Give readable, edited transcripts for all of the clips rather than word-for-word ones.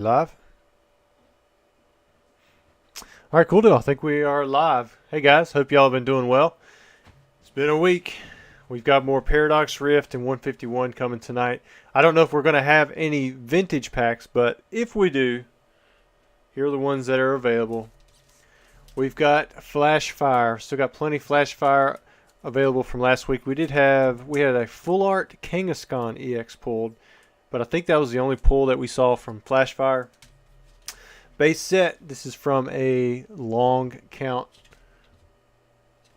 Live? Alright, cool deal. I think we are live. Hey guys, hope y'all have been doing well. It's been a week. We've got more Paradox Rift and 151 coming tonight. I don't know if we're going to have any vintage packs, but if we do, here are the ones that are available. We've got Flashfire. Still got plenty Flashfire available from last week. We had a full art Kangaskhan EX pulled, but I think that was the only pull that we saw from Flashfire. Base set, this is from a long count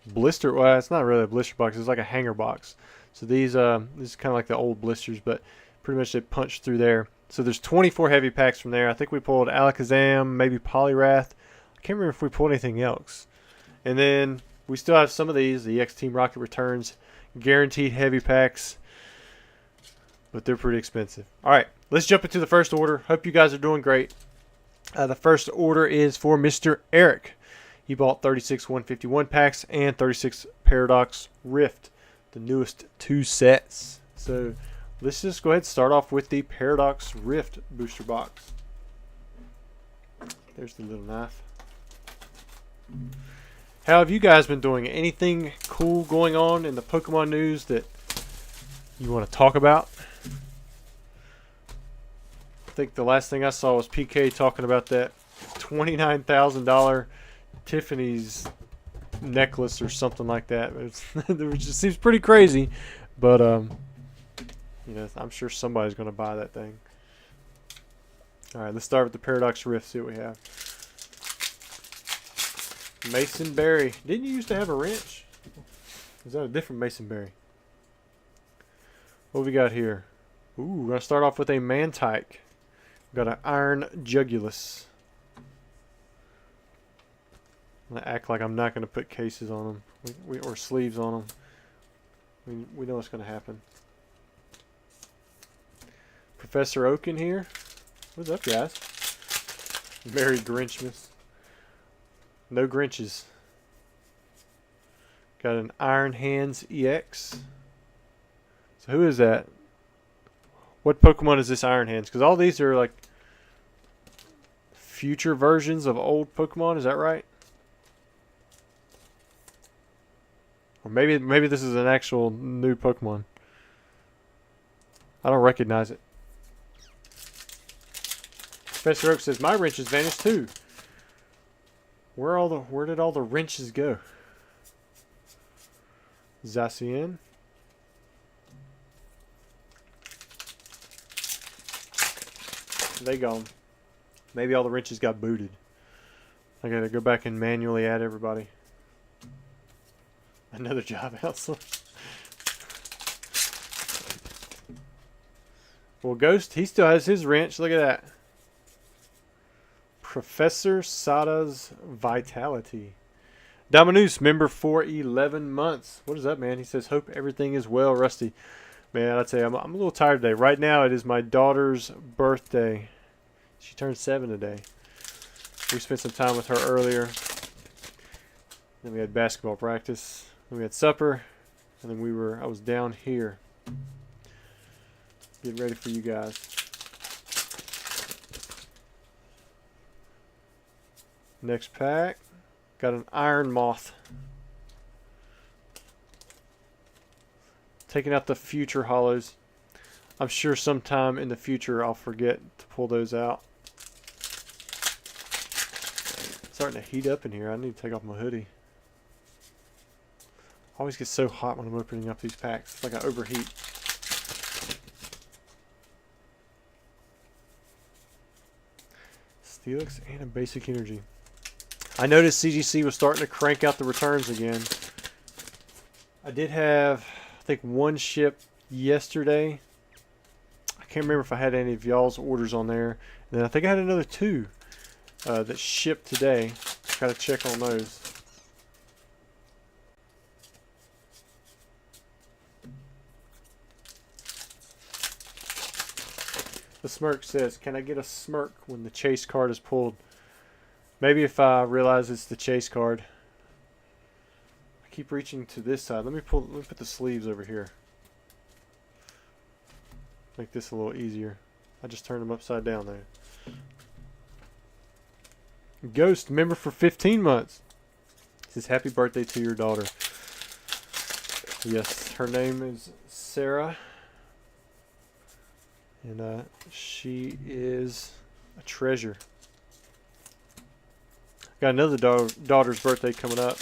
blister. Well, it's not really a blister box, it's like a hanger box. So this is kind of like the old blisters, but pretty much it punched through there. So there's 24 heavy packs from there. I think we pulled Alakazam, maybe Poliwrath. I can't remember if we pulled anything else. And then we still have some of these, the X Team Rocket Returns, guaranteed heavy packs, but they're pretty expensive. Alright, let's jump into the first order. Hope you guys are doing great. The first order is for Mr. Eric. He bought 36 151 packs and 36 Paradox Rift, the newest two sets. So let's just go ahead and start off with the Paradox Rift booster box. There's the little knife. How have you guys been doing? Anything cool going on in the Pokemon news that you want to talk about? I think the last thing I saw was PK talking about that $29,000 Tiffany's necklace or something like that. It just seems pretty crazy, but you know, I'm sure somebody's going to buy that thing. All right, let's start with the Paradox Rift. See what we have. Mason Berry. Didn't you used to have a wrench? Is that a different Mason Berry? What we got here? Ooh, we're going to start off with a Mantike. Got an Iron Jugulus. I'm going to act like I'm not going to put cases on them. Or sleeves on them. We know what's going to happen. Professor Oak in here. What's up, guys? Merry Grinchmas. No Grinches. Got an Iron Hands EX. So who is that? What Pokemon is this Iron Hands? Because all these are like future versions of old Pokemon. Is that right? Or maybe this is an actual new Pokemon. I don't recognize it. Professor Oak says my wrenches vanished too. Where did all the wrenches go? Zacian. They gone. Maybe all the wrenches got booted. I gotta go back and manually add everybody. Another job outsourced. Well, Ghost, he still has his wrench. Look at that. Professor Sada's Vitality. Dominus, member for 11 months. What is up, man? He says, hope everything is well, Rusty. Man, I'd say I'm a little tired today. Right now, it is my daughter's birthday. She turned 7 today. We spent some time with her earlier. Then we had basketball practice. Then we had supper. And then I was down here getting ready for you guys. Next pack. Got an Iron Moth. Taking out the future hollows. I'm sure sometime in the future I'll forget to pull those out. It's starting to heat up in here. I need to take off my hoodie. I always get so hot when I'm opening up these packs. It's like I overheat. Steelix and a Basic Energy. I noticed CGC was starting to crank out the returns again. I did have, I think, one ship yesterday. I can't remember if I had any of y'all's orders on there. And then I think I had another 2 that shipped today. Got to check on those. The Smirk says, can I get a smirk when the chase card is pulled? Maybe if I realize it's the chase card. I keep reaching to this side. Let me put the sleeves over here. Make this a little easier. I just turned them upside down there. Ghost, member for 15 months. Says happy birthday to your daughter. Yes, her name is Sarah. And she is a treasure. Got another daughter's birthday coming up.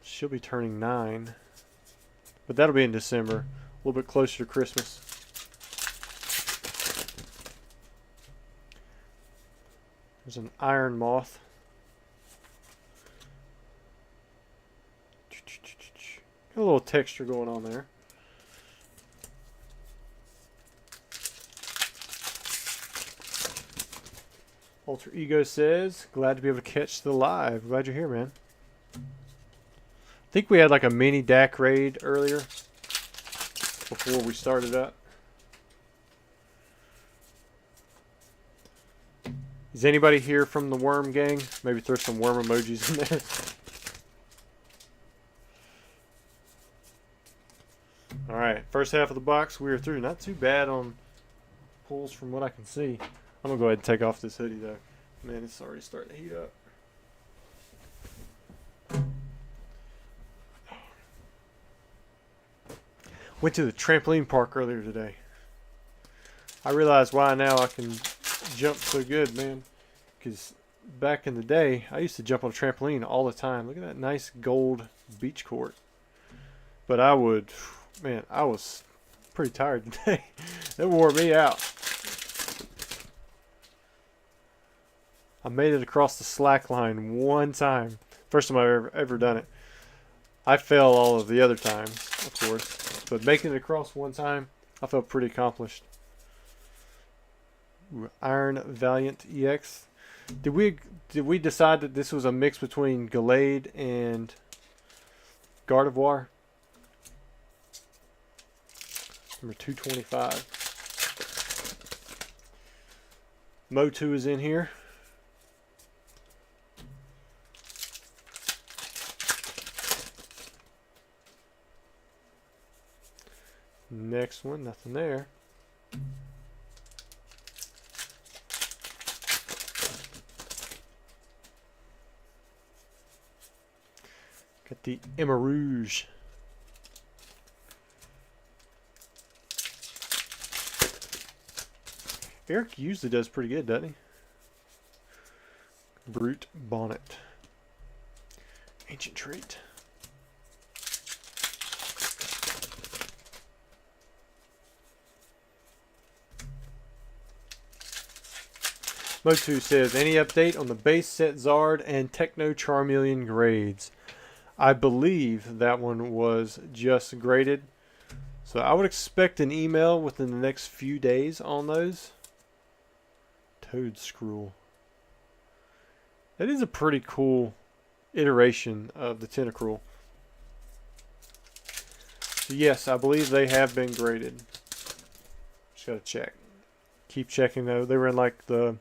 She'll be turning 9. But that'll be in December. A little bit closer to Christmas. There's an iron moth. Got a little texture going on there. Alter Ego says, glad to be able to catch the live. Glad you're here, man. I think we had like a mini DAC raid earlier before we started up. Is anybody here from the worm gang? Maybe throw some worm emojis in there. Alright, first half of the box we are through. Not too bad on pulls from what I can see. I'm going to go ahead and take off this hoodie though. Man, it's already starting to heat up. Went to the trampoline park earlier today. I realized why now I can jump so good, man. Because back in the day, I used to jump on a trampoline all the time. Look at that nice gold beach court. But I would, man, I was pretty tired today. It wore me out. I made it across the slack line one time. First time I've ever done it. I fell all of the other times, of course. But making it across one time, I felt pretty accomplished. Ooh, Iron Valiant EX. Did we decide that this was a mix between Gallade and Gardevoir? Number 225. Motu is in here. Next one, nothing there. Got the Emerauge. Eric usually does pretty good, doesn't he? Brute Bonnet. Ancient Trait. Motu says, any update on the base set Zard and Techno Charmeleon grades? I believe that one was just graded. So I would expect an email within the next few days on those. Toadscruel. That is a pretty cool iteration of the Tentacruel. So yes, I believe they have been graded. Just gotta check. Keep checking though. They were in like the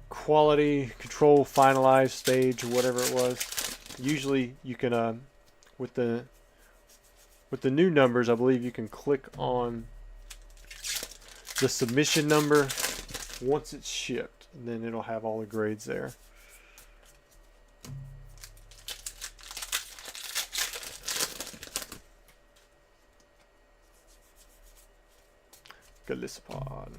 quality control finalized stage or whatever it was. Usually you can with the new numbers, I believe you can click on the submission number once it's shipped, and then it'll have all the grades there. Galissapod.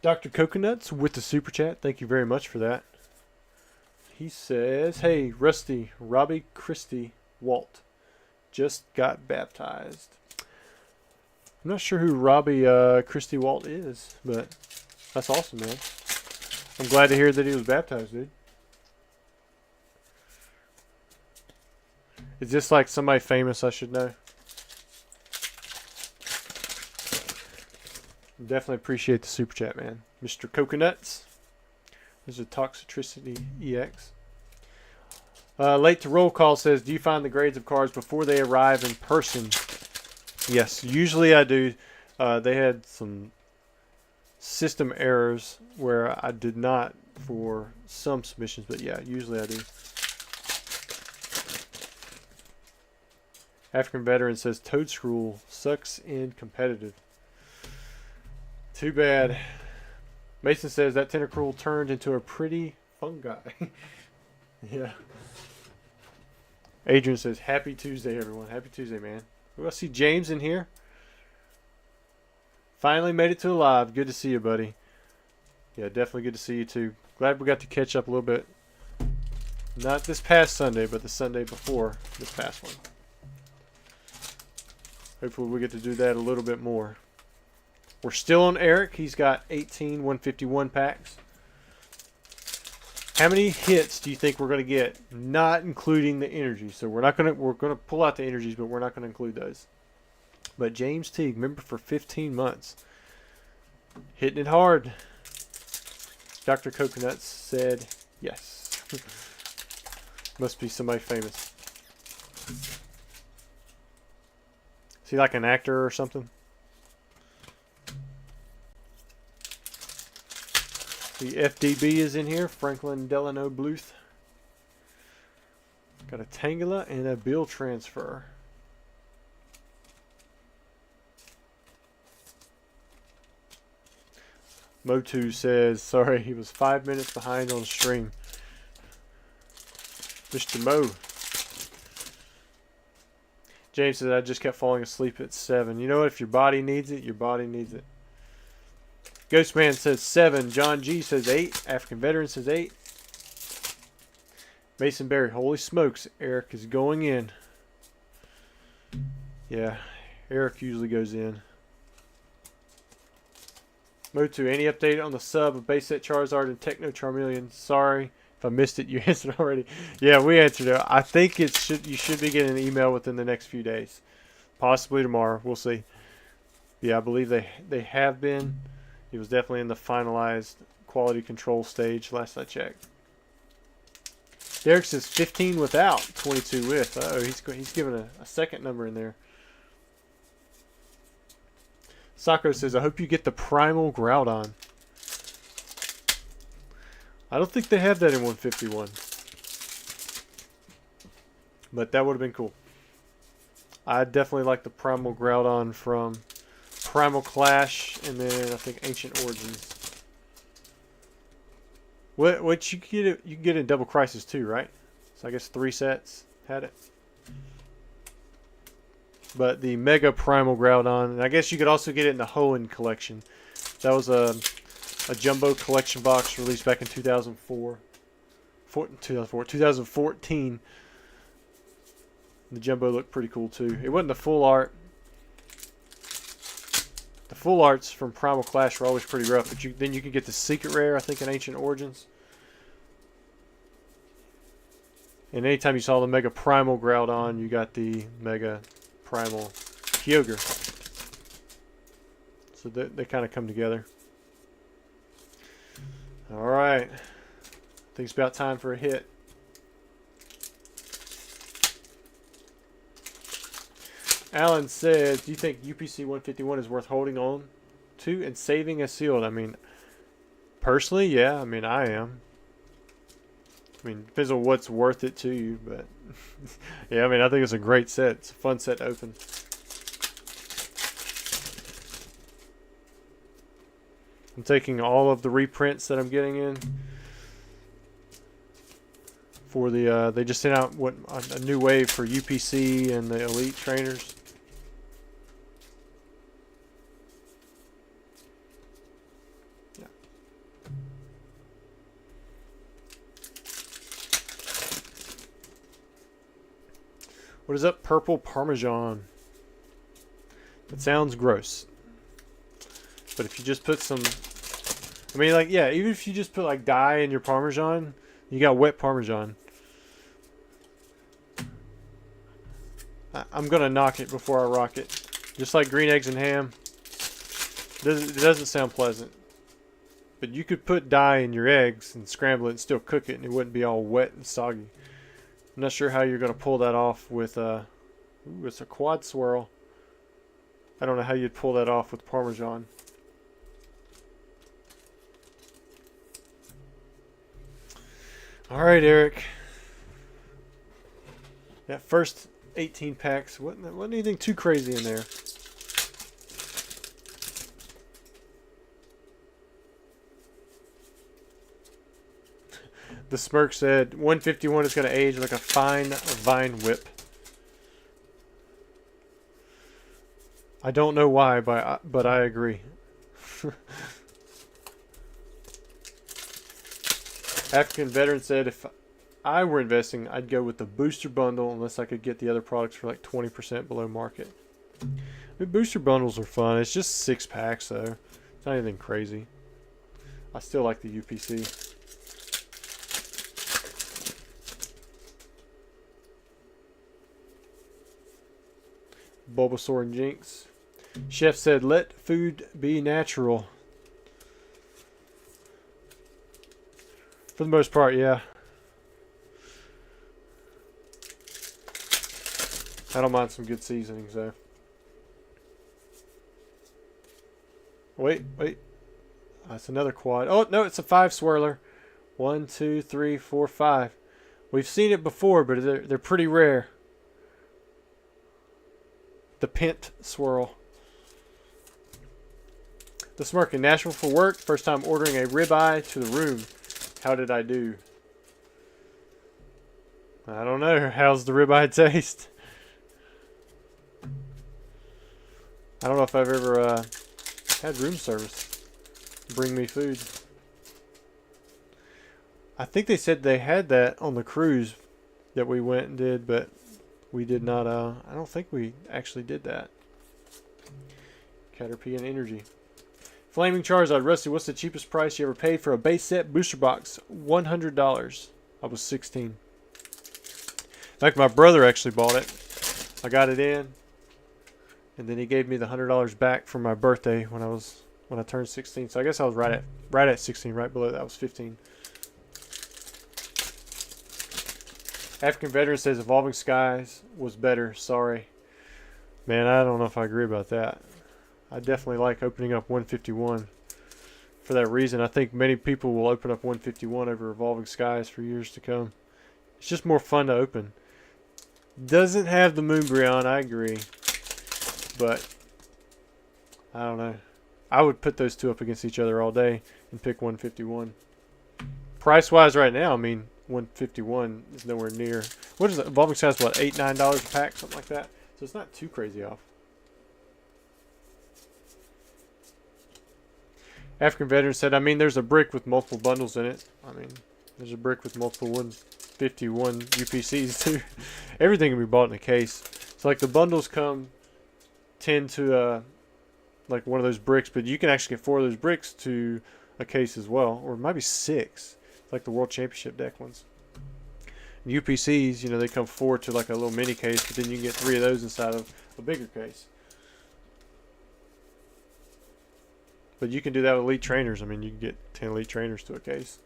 Dr. Coconuts with the super chat. Thank you very much for that. He says, hey, Rusty, Robbie Christie Walt just got baptized. I'm not sure who Robbie Christie Walt is, but that's awesome, man. I'm glad to hear that he was baptized, dude. Is this like somebody famous I should know? Definitely appreciate the super chat, man. Mr. Coconuts. There's a Toxicity EX. Late to roll call says, do you find the grades of cards before they arrive in person? Yes, usually I do. They had some system errors where I did not for some submissions, but yeah, usually I do. African Veteran says Toadstool sucks in competitive. Too bad. Mason says that Tentacruel turned into a pretty fungi. Yeah. Adrian says happy Tuesday, everyone. Happy Tuesday, man. We see James in here. Finally made it to live. Good to see you, buddy. Yeah, definitely good to see you too. Glad we got to catch up a little bit. Not this past Sunday, but the Sunday before this past one. Hopefully we get to do that a little bit more. We're still on Eric. He's got 18 151 packs. How many hits do you think we're going to get? Not including the energy. So we're going to pull out the energies, but we're not going to include those. But James Teague, member for 15 months. Hitting it hard. Dr. Coconuts said yes. Must be somebody famous. Is he like an actor or something? The FDB is in here. Franklin Delano Bluth. Got a Tangela and a bill transfer. Motu says, sorry, he was 5 minutes behind on stream. Mr. Mo. James says, I just kept falling asleep at 7. You know what? If your body needs it, your body needs it. Ghostman says 7. John G says 8. African Veteran says 8. Mason Berry, holy smokes, Eric is going in. Yeah, Eric usually goes in. Motu, any update on the sub of base set Charizard and Techno Charmeleon? Sorry if I missed it. You answered already. Yeah, we answered it. I think you should be getting an email within the next few days. Possibly tomorrow. We'll see. Yeah, I believe they have been. He was definitely in the finalized quality control stage last I checked. Derek says 15 without, 22 with. Uh-oh, he's giving a second number in there. Sako says, I hope you get the Primal Groudon. I don't think they have that in 151. But that would have been cool. I definitely like the Primal Groudon from Primal Clash and then I think Ancient Origins. What you can get in Double Crisis too, right? So I guess 3 sets had it. But the Mega Primal Groudon, and I guess you could also get it in the Hoenn collection. That was a jumbo collection box released back in 2014. The jumbo looked pretty cool too. It wasn't the full art. The full arts from Primal Clash were always pretty rough, but then you could get the secret rare, I think, in Ancient Origins. And anytime you saw the Mega Primal Groudon, you got the Mega Primal Kyogre. So they kind of come together. Alright. I think it's about time for a hit. Alan says, do you think UPC 151 is worth holding on to and saving as sealed? I mean, personally, yeah. I mean, I am. I mean, depends on what's worth it to you, but yeah, I mean, I think it's a great set. It's a fun set to open. I'm taking all of the reprints that I'm getting in for the, they just sent out a new wave for UPC and the Elite Trainers. Yeah. What is up, Purple Parmesan? That sounds gross. But if you just put some, I mean, like, yeah, even if you just put like dye in your Parmesan, you got wet Parmesan. I'm gonna knock it before I rock it. Just like green eggs and ham. It doesn't sound pleasant. But you could put dye in your eggs and scramble it and still cook it and it wouldn't be all wet and soggy. I'm not sure how you're gonna pull that off with ooh, it's a quad swirl. I don't know how you'd pull that off with Parmesan. Alright, Eric. That first 18 packs. Wasn't anything too crazy in there. The Smirk said 151 is going to age like a fine vine whip. I don't know why, but I agree. African Veteran said if I were investing, I'd go with the booster bundle unless I could get the other products for like 20% below market. I mean, booster bundles are fun. It's just 6 packs though. It's not anything crazy. I still like the UPC. Bulbasaur and Jinx. Chef said, let food be natural. For the most part, yeah. I don't mind some good seasonings, though. Wait. That's another quad. Oh, no, it's a 5 swirler. 1, 2, 3, 4, 5. We've seen it before, but they're pretty rare. The Pent Swirl. The Smirking. Nashville for work. First time ordering a ribeye to the room. How did I do? I don't know. How's the ribeye taste? I don't know if I've ever had room service bring me food. I think they said they had that on the cruise that we went and did, but we did not. I don't think we actually did that. Caterpie and Energy. Flaming Charizard. Rusty, what's the cheapest price you ever paid for a base set booster box? $100. I was 16. In fact, my brother actually bought it. I got it in, and then he gave me the $100 back for my birthday when I turned 16. So I guess I was right at 16, right below that. I was 15. African Veteran says Evolving Skies was better. Sorry. Man, I don't know if I agree about that. I definitely like opening up 151 for that reason. I think many people will open up 151 over Evolving Skies for years to come. It's just more fun to open. Doesn't have the Moonbreon, I agree. But, I don't know. I would put those two up against each other all day and pick 151. Price-wise right now, I mean, 151 is nowhere near. What is it? Evolving Skies, what, $8, $9 a pack? Something like that. So it's not too crazy off. African Veteran said, I mean, there's a brick with multiple bundles in it. I mean, there's a brick with multiple 151 UPCs too. Everything can be bought in a case. So like the bundles tend to like one of those bricks, but you can actually get 4 of those bricks to a case as well, or it might be 6. Like the World Championship deck ones. And UPCs, you know, they come 4 to like a little mini case, but then you can get 3 of those inside of a bigger case. But you can do that with Elite Trainers. I mean, you can get 10 Elite Trainers to a case.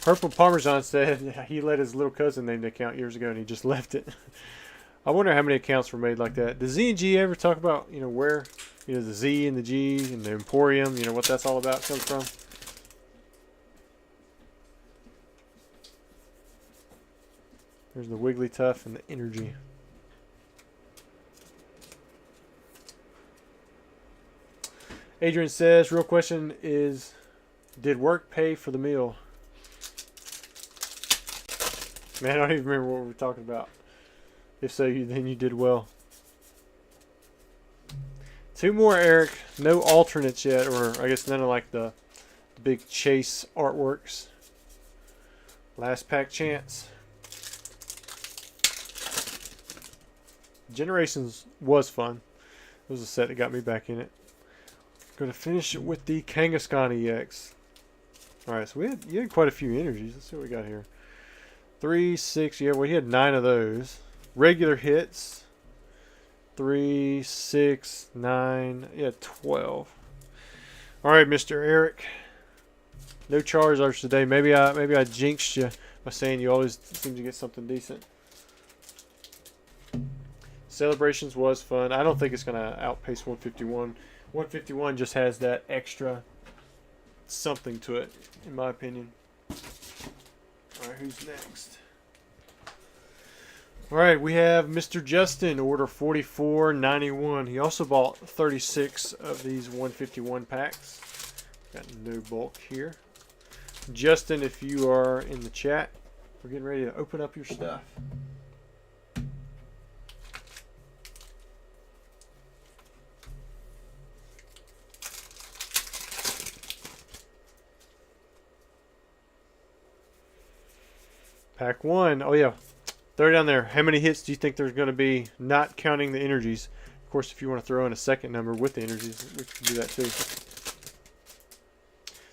Purple Parmesan said he let his little cousin name the account years ago and he just left it. I wonder how many accounts were made like that. Does Z and G ever talk about, you know, where, you know, the Z and the G and the Emporium, you know, what that's all about comes from? There's the Wigglytuff and the Energy. Adrian says, real question is, did work pay for the meal? Man, I don't even remember what we were talking about. If so, then you did well. 2 more, Eric. No alternates yet, or I guess none of like the big chase artworks. Last pack chance. Generations was fun. It was a set that got me back in it. Going to finish it with the Kangaskhan EX. Alright, so you had quite a few energies. Let's see what we got here. 3, 6, yeah, we had 9 of those. Regular hits. 3, 6, 9, yeah, 12. Alright, Mr. Eric. No Charizards today. Maybe I jinxed you by saying you always seem to get something decent. Celebrations was fun. I don't think it's going to outpace 151. 151 just has that extra something to it, in my opinion. Alright, who's next? All right, we have Mr. Justin, order 4491. He also bought 36 of these 151 packs. Got no bulk here. Justin, if you are in the chat, we're getting ready to open up your stuff. Pack 1. Oh, yeah. Throw it down there. How many hits do you think there's going to be, not counting the energies? Of course, if you want to throw in a second number with the energies, we can do that too.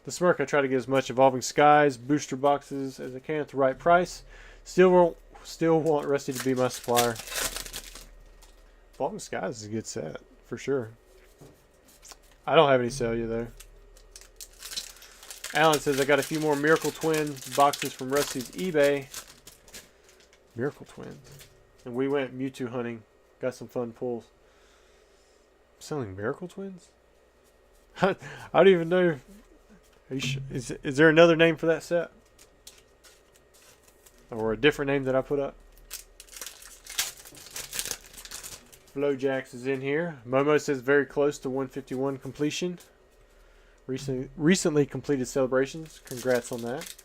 The Smirk, I try to get as much Evolving Skies, booster boxes as I can at the right price. Still want Rusty to be my supplier. Evolving Skies is a good set, for sure. I don't have any Celia, though. Alan says, I got a few more Miracle Twin boxes from Rusty's eBay. Miracle Twins. And we went Mewtwo hunting. Got some fun pulls. Selling Miracle Twins? I don't even know. Is there another name for that set? Or a different name that I put up? Flowjax is in here. Momo says very close to 151 completion. Recently completed celebrations. Congrats on that.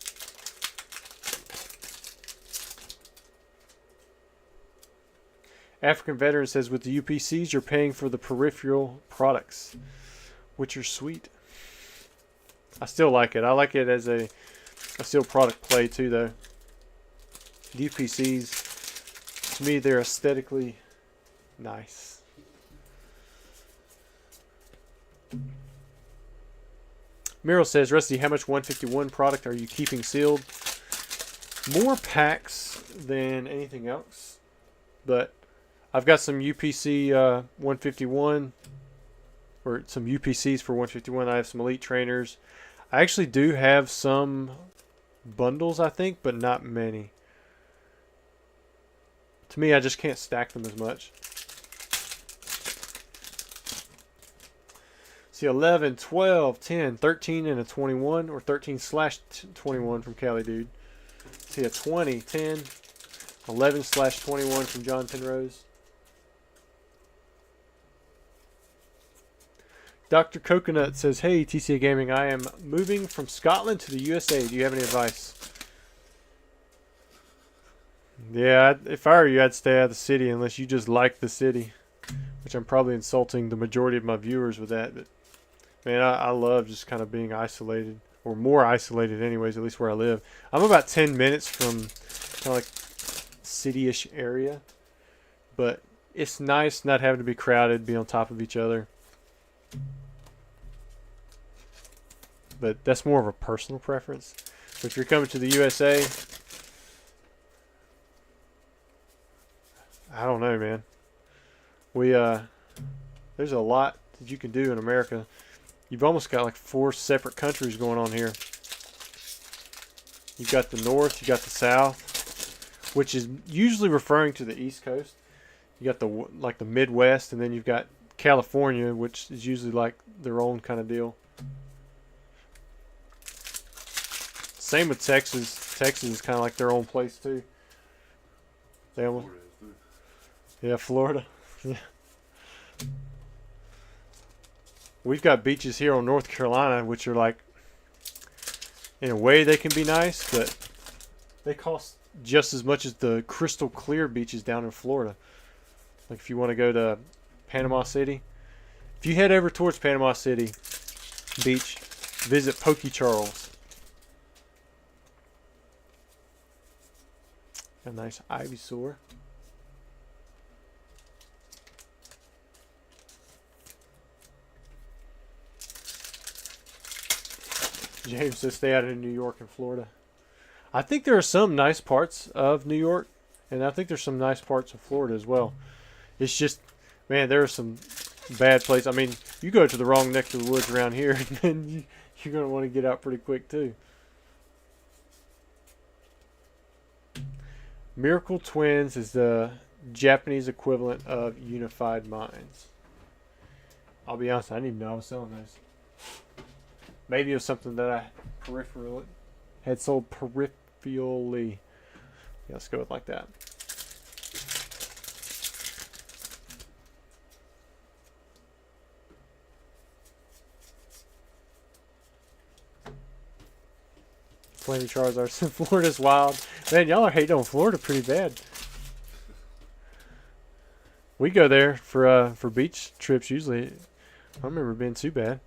African Veteran says with the UPCs you're paying for the peripheral products, which are sweet. I still like it. I like it as a still product play too, though. The UPCs, to me, they're aesthetically nice. Meryl says, Rusty, how much 151 product are you keeping sealed? More packs than anything else, but I've got some UPC 151, or some UPCs for 151. I have some Elite Trainers. I actually do have some bundles, I think, but not many. To me, I just can't stack them as much. See, 11, 12, 10, 13, and a 21, or 13/21 from Cali Dude. See, a 20, 10, 11/21 from John Penrose. Dr. Coconut says, hey, TCA Gaming, I am moving from Scotland to the USA. Do you have any advice? Yeah, if I were you, I'd stay out of the city unless you just like the city. Which I'm probably insulting the majority of my viewers with that. But man, I love just kind of being isolated. Or more isolated anyways, at least where I live. I'm about 10 minutes from kind of like city-ish area. But it's nice not having to be crowded, be on top of each other. But that's more of a personal preference. But if you're coming to the USA, I don't know, man. There's a lot that you can do in America. You've almost got like 4 separate countries going on here. You've got the North, you got the South, which is usually referring to the East Coast. You got the Midwest, and then you've got California, which is usually like their own kind of deal. Same with Texas. Texas is kind of like their own place too. They almost, yeah, Florida. Yeah. We've got beaches here on North Carolina, which are like, in a way they can be nice, but they cost just as much as the crystal clear beaches down in Florida. Like if you want to go to Panama City. If you head over towards Panama City Beach, visit Pokey Charles. A nice Ivysaur. James says stay out of New York and Florida. I think there are some nice parts of New York, and I think there's some nice parts of Florida as well. It's just, man, there are some bad places. I mean, you go to the wrong neck of the woods around here, and then you're going to want to get out pretty quick too. Miracle Twins is the Japanese equivalent of Unified Minds. I'll be honest, I didn't even know I was selling those. Maybe it was something that I had sold peripherally. Yeah, let's go with like that. Plenty Charizards. Florida's wild. Man, y'all are hating on Florida pretty bad. We go there for beach trips usually. I don't remember it being too bad.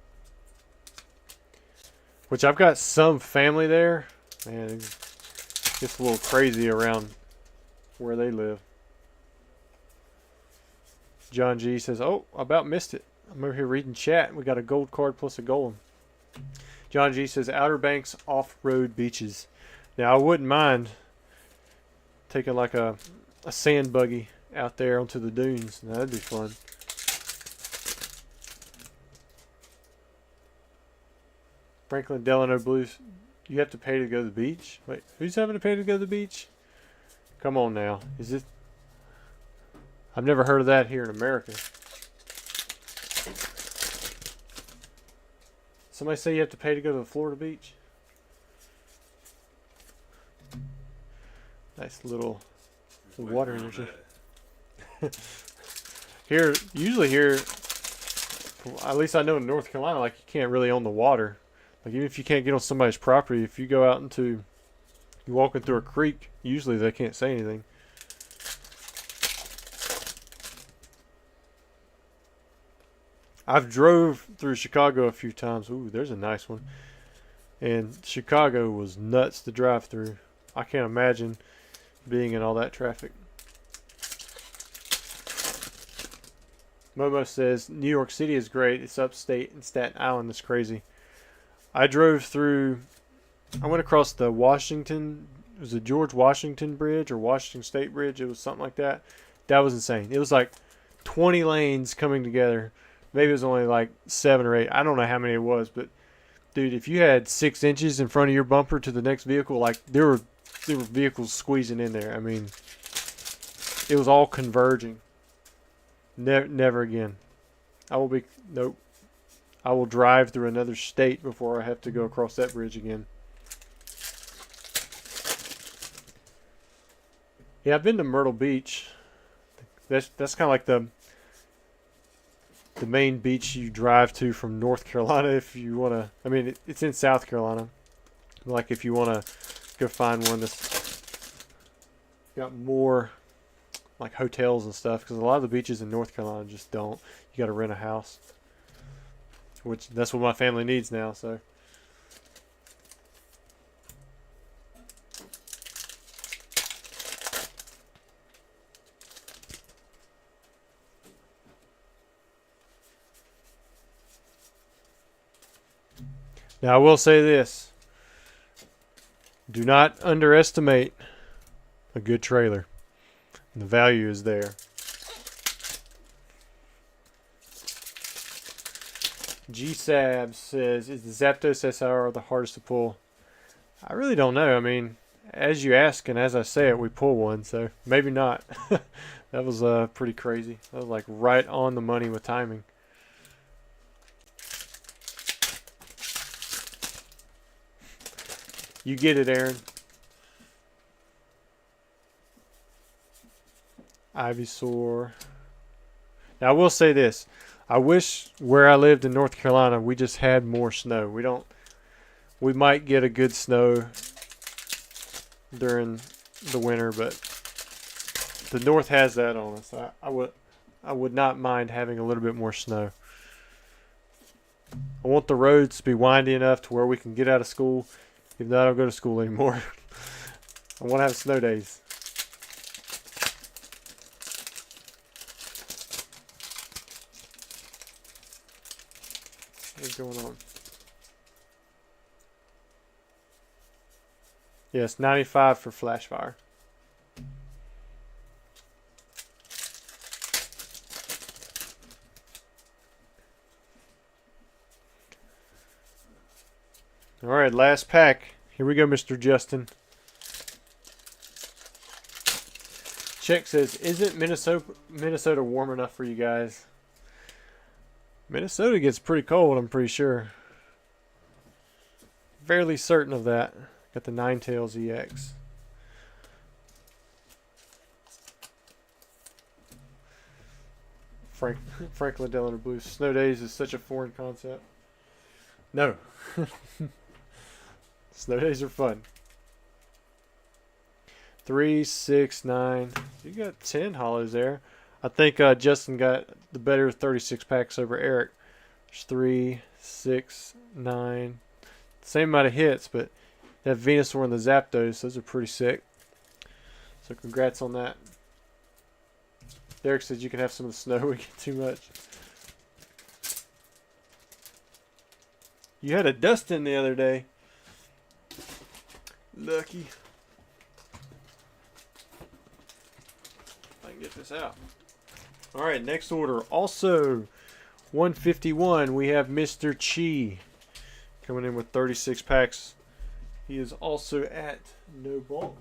Which I've got some family there. Man, it gets a little crazy around where they live. John G says, oh, I about missed it. I'm over here reading chat. We got a gold card plus a golem. John G says, Outer Banks off-road beaches. Now, I wouldn't mind taking like a sand buggy out there onto the dunes. Now, that'd be fun. Franklin Delano Blues, you have to pay to go to the beach? Wait, who's having to pay to go to the beach? Come on now. Is it? I've never heard of that here in America. Somebody say you have to pay to go to the Florida beach? Nice little water energy. Here, usually here, at least I know in North Carolina, like you can't really own the water. Like even if you can't get on somebody's property, if you go out into, you're walking through a creek, usually they can't say anything. I've drove through Chicago a few times. Ooh, there's a nice one. And Chicago was nuts to drive through. I can't imagine being in all that traffic. Momo says, New York City is great. It's upstate, and Staten Island is crazy. I drove through, I went across the Washington, it was the George Washington Bridge or Washington State Bridge. It was something like that. That was insane. It was like 20 lanes coming together. Maybe it was only like 7 or 8. I don't know how many it was, but dude, if you had 6 inches in front of your bumper to the next vehicle, like there were vehicles squeezing in there. I mean, it was all converging. Never again. Nope. I will drive through another state before I have to go across that bridge again. Yeah, I've been to Myrtle Beach. That's kind of like the main beach you drive to from North Carolina if you want to. I mean, it's in South Carolina. Like if you want to go find one that's got more like hotels and stuff, because a lot of the beaches in North Carolina just don't. You got to rent a house, which that's what my family needs now. So. Now, I will say this. Do not underestimate a good trailer. The value is there. G-Sab says, is the Zapdos SR the hardest to pull? I really don't know. I mean, as you ask and as I say it, we pull one, so maybe not. That was pretty crazy. That was like right on the money with timing. You get it, Aaron. Ivysaur. Now, I will say this. I wish where I lived in North Carolina, we just had more snow. We might get a good snow during the winter, but the north has that on us. I would not mind having a little bit more snow. I want the roads to be windy enough to where we can get out of school. Even though I don't go to school anymore. I want to have snow days. What's going on? Yes, 95 for Flashfire. All right, last pack. Here we go, Mr. Justin. Check says, isn't Minnesota warm enough for you guys? Minnesota gets pretty cold, I'm pretty sure. Fairly certain of that. Got the Ninetales EX. Franklin Delano Blues. Snow days is such a foreign concept. No. Snow days are fun. 3, 6, 9. You got 10 hollows there. I think Justin got the better 36 packs over Eric. There's 3, 6, 9. Same amount of hits, but that Venusaur and the Zapdos, those are pretty sick. So congrats on that. Derek says you can have some of the snow. We get too much. You had a Dustin the other day. Lucky. I can get this out. Alright, next order. Also, 151, we have Mr. Chi coming in with 36 packs. He is also at no bulk.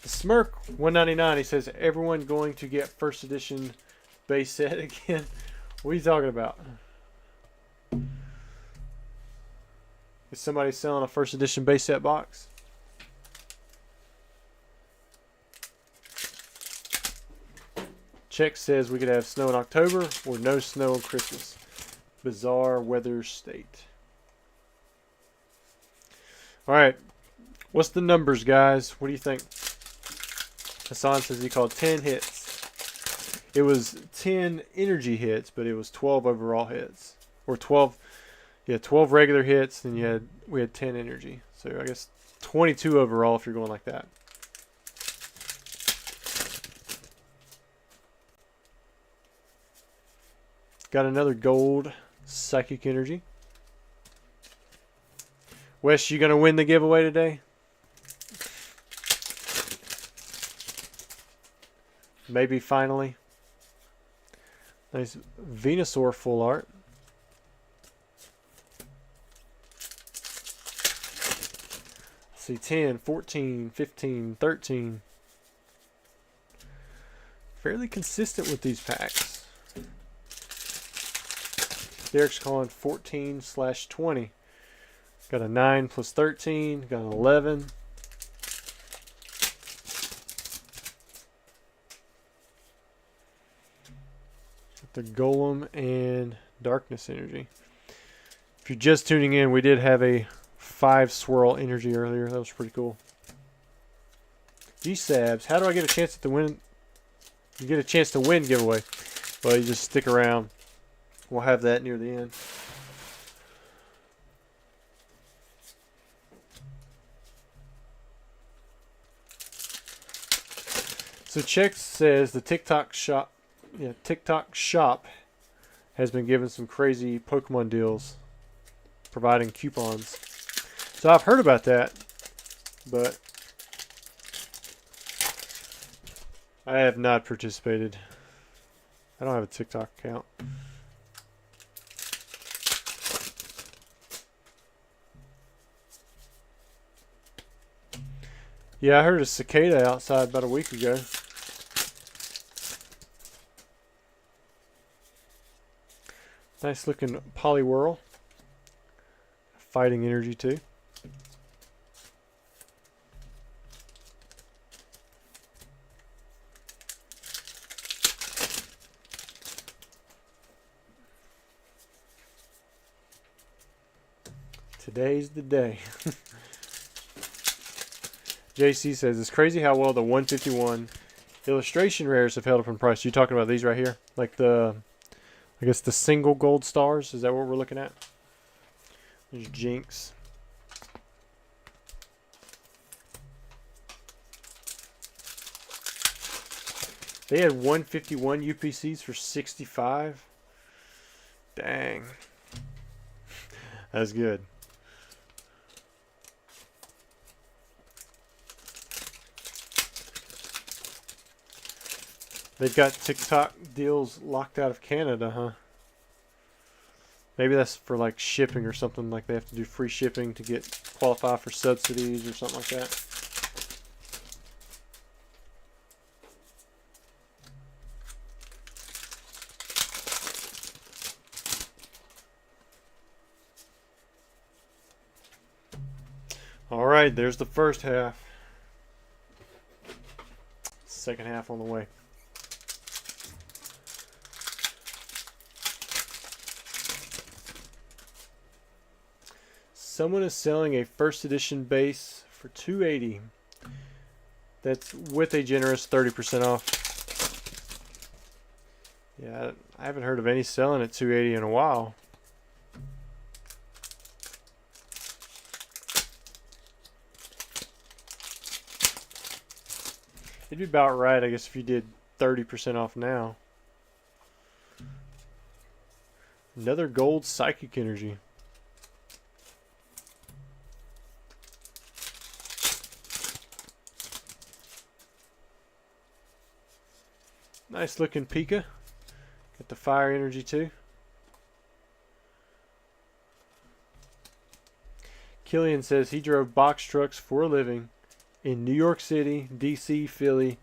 The Smirk 199, he says, everyone going to get first edition base set again. What are you talking about? Is somebody selling a first edition base set box? Check says we could have snow in October or no snow on Christmas. Bizarre weather state. Alright. What's the numbers, guys? What do you think? Hassan says he called 10 hits. It was 10 energy hits, but it was 12 overall hits. Or 12, yeah, 12 regular hits, and we had 10 energy. So I guess 22 overall if you're going like that. Got another gold psychic energy. Wes, you gonna win the giveaway today? Maybe finally. Nice Venusaur full art. Let's see, 10, 14, 15, 13. Fairly consistent with these packs. Derek's calling 14/20. Got a 9 plus 13. Got an 11. Got the Golem and Darkness energy. If you're just tuning in, we did have a 5 swirl energy earlier. That was pretty cool. G-Sabs, how do I get a chance to win? You get a chance to win giveaway. Well, you just stick around. We'll have that near the end. So Check says the TikTok shop has been giving some crazy Pokemon deals, providing coupons. So I've heard about that, but I have not participated. I don't have a TikTok account. Yeah, I heard a cicada outside about a week ago. Nice looking Poliwhirl. Fighting energy too. Today's the day. JC says, it's crazy how well the 151 illustration rares have held up in price. You talking about these right here? Like the, I guess the single gold stars? Is that what we're looking at? There's Jinx. They had 151 UPCs for 65. Dang. That's good. They've got TikTok deals locked out of Canada, huh? Maybe that's for like shipping or something, like they have to do free shipping to get qualify for subsidies or something like that. All right, there's the first half. Second half on the way. Someone is selling a first edition base for $280. That's with a generous 30% off. Yeah, I haven't heard of any selling at $280 in a while. It'd be about right, I guess, if you did 30% off now. Another gold psychic energy. Nice looking Pika. Got the fire energy too. Killian says he drove box trucks for a living in New York City, DC, Philly.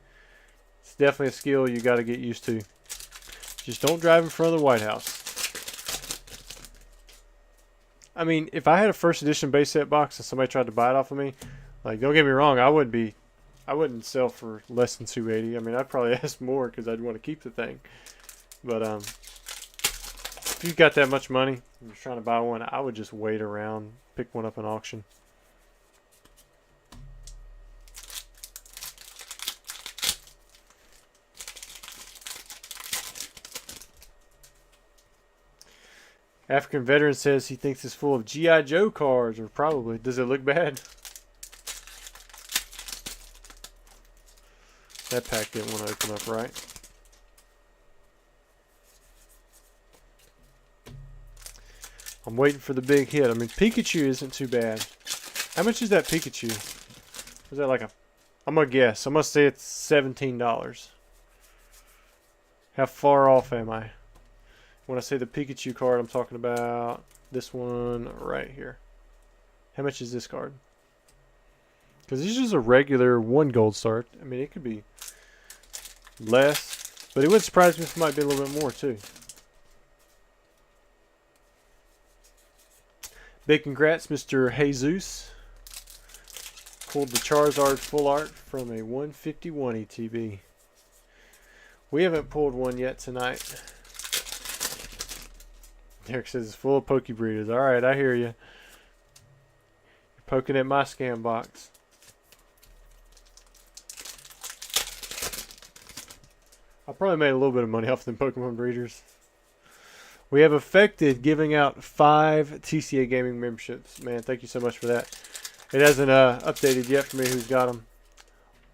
It's definitely a skill you got to get used to. Just don't drive in front of the White House. I mean, if I had a first edition base set box and somebody tried to buy it off of me, like, don't get me wrong, I wouldn't sell for less than $280. I mean, I'd probably ask more because I'd want to keep the thing. But if you've got that much money and you're trying to buy one, I would just wait around, pick one up in auction. African Veteran says he thinks it's full of G.I. Joe cards, or probably. Does it look bad? That pack didn't want to open up right. I'm waiting for the big hit. I mean, Pikachu isn't too bad. How much is that Pikachu? Was that like a... I'm going to guess. I'm going to say it's $17. How far off am I? When I say the Pikachu card, I'm talking about this one right here. How much is this card? Because this is just a regular 1 gold start. I mean, it could be less, but it wouldn't surprise me if it might be a little bit more too. Big congrats, Mr. Jesus. Pulled the Charizard full art from a 151 ETB. We haven't pulled one yet tonight. Derek says it's full of Poke Breeders. Alright, I hear you. You're poking at my scam box. I probably made a little bit of money off them Pokemon breeders. We have affected giving out 5 TCA Gaming memberships. Man, thank you so much for that. It hasn't updated yet for me who's got them.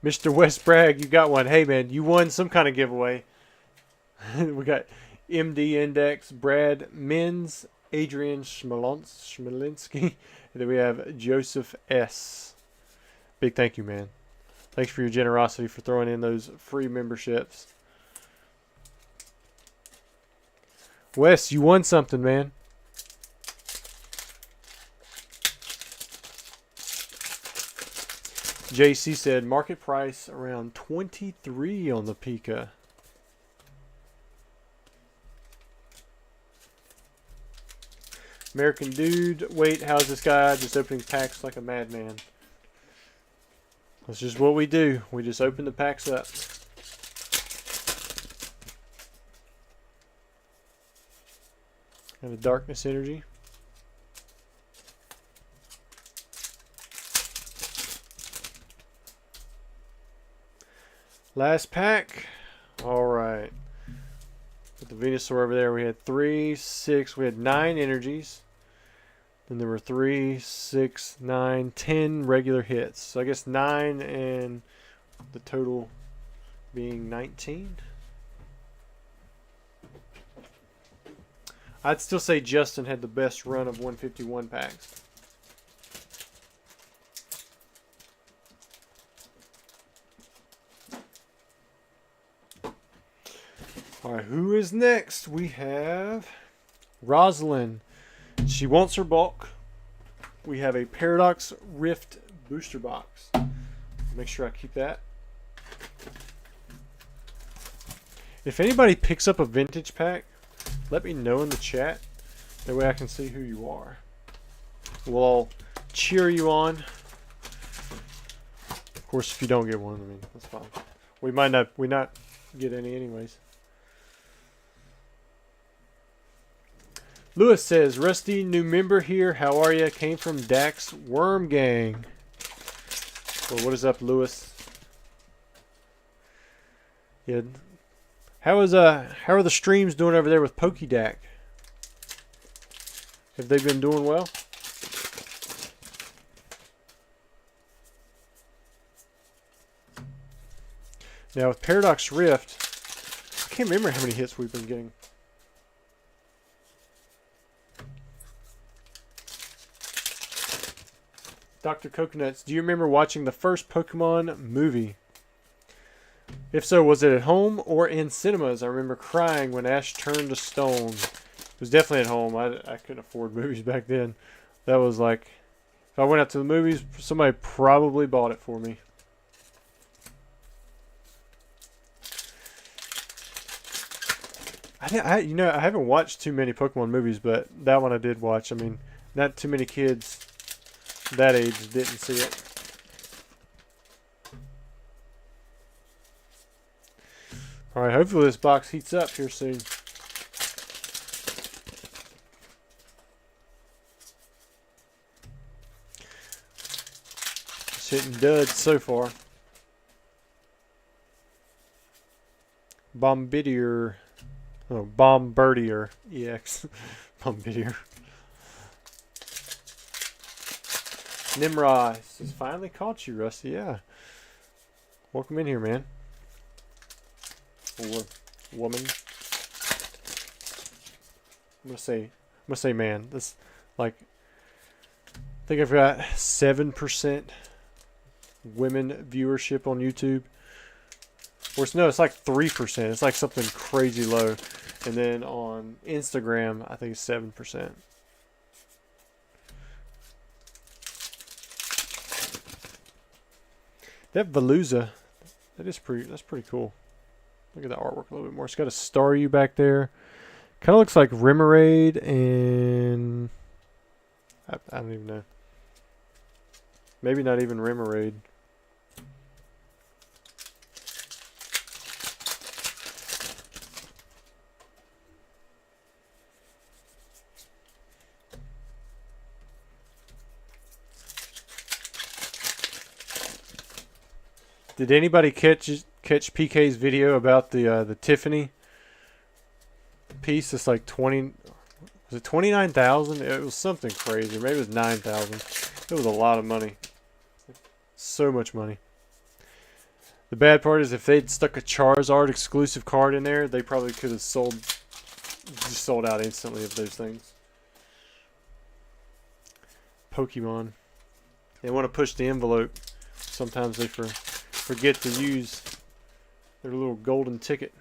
Mr. West Bragg, you got one. Hey, man, you won some kind of giveaway. We got MD Index, Brad Menz, Adrian Schmalinsky, and then we have Joseph S. Big thank you, man. Thanks for your generosity for throwing in those free memberships. Wes, you won something, man. JC said market price around 23 on the Pika. American Dude, wait, how's this guy just opening packs like a madman? That's just what we do. We just open the packs up. And a Darkness Energy. Last pack. Alright. Put the Venusaur over there. We had 3, 6. We had 9 energies. Then there were 3, 6, 9, 10 regular hits. So I guess 9 and the total being 19. I'd still say Justin had the best run of 151 packs. Alright, who is next? We have Rosalind. She wants her bulk. We have a Paradox Rift booster box. Make sure I keep that. If anybody picks up a vintage pack, let me know in the chat. That way I can see who you are. We'll all cheer you on. Of course, if you don't get one, I mean, that's fine. We not get any anyways. Lewis says, Rusty, new member here. How are ya? Came from Dax Worm Gang. Well, what is up, Lewis? Yeah. How are the streams doing over there with PokeDac? Have they been doing well? Now with Paradox Rift, I can't remember how many hits we've been getting. Dr. Coconuts, do you remember watching the first Pokemon movie? If so, was it at home or in cinemas? I remember crying when Ash turned to stone. It was definitely at home. I couldn't afford movies back then. That was like, if I went out to the movies, somebody probably bought it for me. I haven't watched too many Pokemon movies, but that one I did watch. I mean, not too many kids that age didn't see it. Alright, hopefully this box heats up here soon. It's hitting duds so far. Bombardier. Oh, Bombardier EX. Bombardier. Nimrod has finally caught you, Rusty. Yeah. Welcome in here, man. Or woman. I'm gonna say man. This like I think I've got 7% women viewership on YouTube. Or no, it's like 3%. It's like something crazy low. And then on Instagram, I think it's 7%. That Veluza, that's pretty cool. Look at the artwork a little bit more. It's got a Staryu back there. Kind of looks like Remoraid and I don't even know. Maybe not even Remoraid. Did anybody catch PK's video about the Tiffany piece? It's like 20. Was it 29,000? It was something crazy. Maybe it was 9,000. It was a lot of money. So much money. The bad part is if they'd stuck a Charizard exclusive card in there, they probably could have sold out instantly of those things. Pokemon. They want to push the envelope. Sometimes they forget to use their little golden ticket.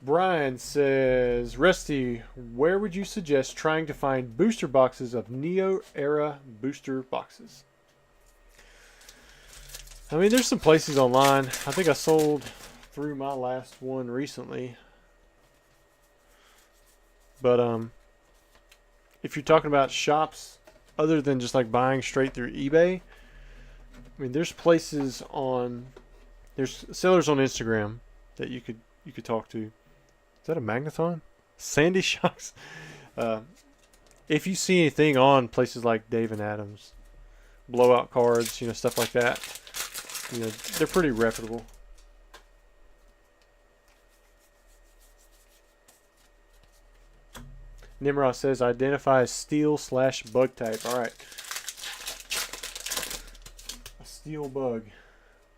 Brian says, Rusty, where would you suggest trying to find booster boxes of Neo era booster boxes? I mean, there's some places online. I think I sold through my last one recently. But if you're talking about shops other than just like buying straight through eBay, I mean, there's places there's sellers on Instagram that you could talk to. Is that a Magneton? Sandy Shocks? If you see anything on places like Dave and Adams, blowout cards, stuff like that, they're pretty reputable. Nimrod says, identify as steel/bug type. Alright. A steel bug. I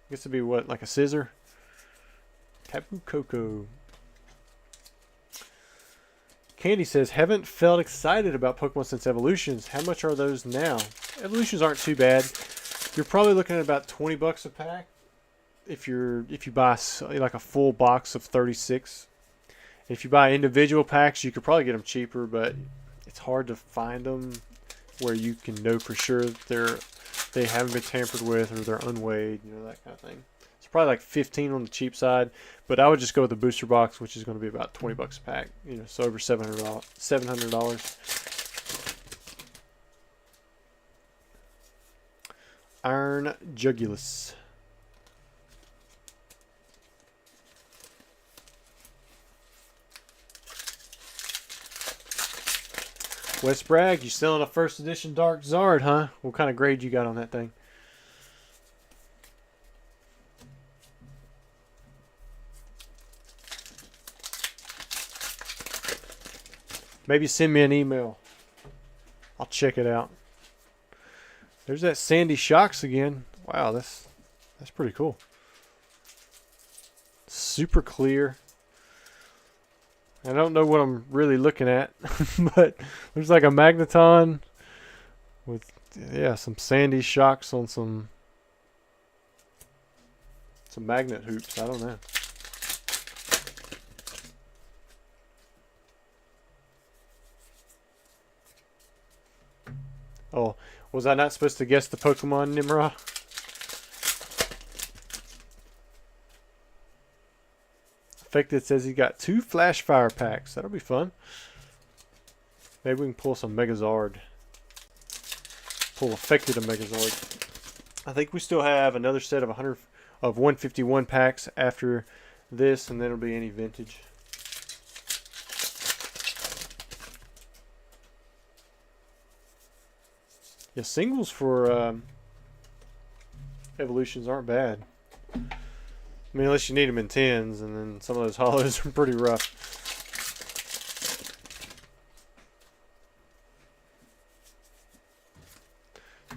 guess it'd be what, like a scissor? Tapu Koko. Candy says, haven't felt excited about Pokemon since Evolutions. How much are those now? Evolutions aren't too bad. You're probably looking at about $20 a pack. If you buy like a full box of 36. If you buy individual packs, you could probably get them cheaper, but it's hard to find them where you can know for sure they haven't been tampered with or they're unweighed, that kind of thing. It's probably like 15 on the cheap side, but I would just go with the booster box, which is going to be about $20 a pack. So over $700. Iron Jugulus. West Bragg, you selling a first edition Dark Zard, huh? What kind of grade you got on that thing? Maybe send me an email. I'll check it out. There's that Sandy Shocks again. Wow, that's pretty cool. Super clear. I don't know what I'm really looking at, but there's like a magneton with, yeah, some Sandy Shocks on some magnet hoops. I don't know. Oh, was I not supposed to guess the Pokemon, Nimrod? Affected says he got 2 Flashfire packs. That'll be fun. Maybe we can pull some Megazord. Pull Affected a Megazord. I think we still have another set of 151 packs after this, and then it'll be any vintage. Yeah, singles for evolutions aren't bad. I mean, unless you need them in 10s, and then some of those hollows are pretty rough.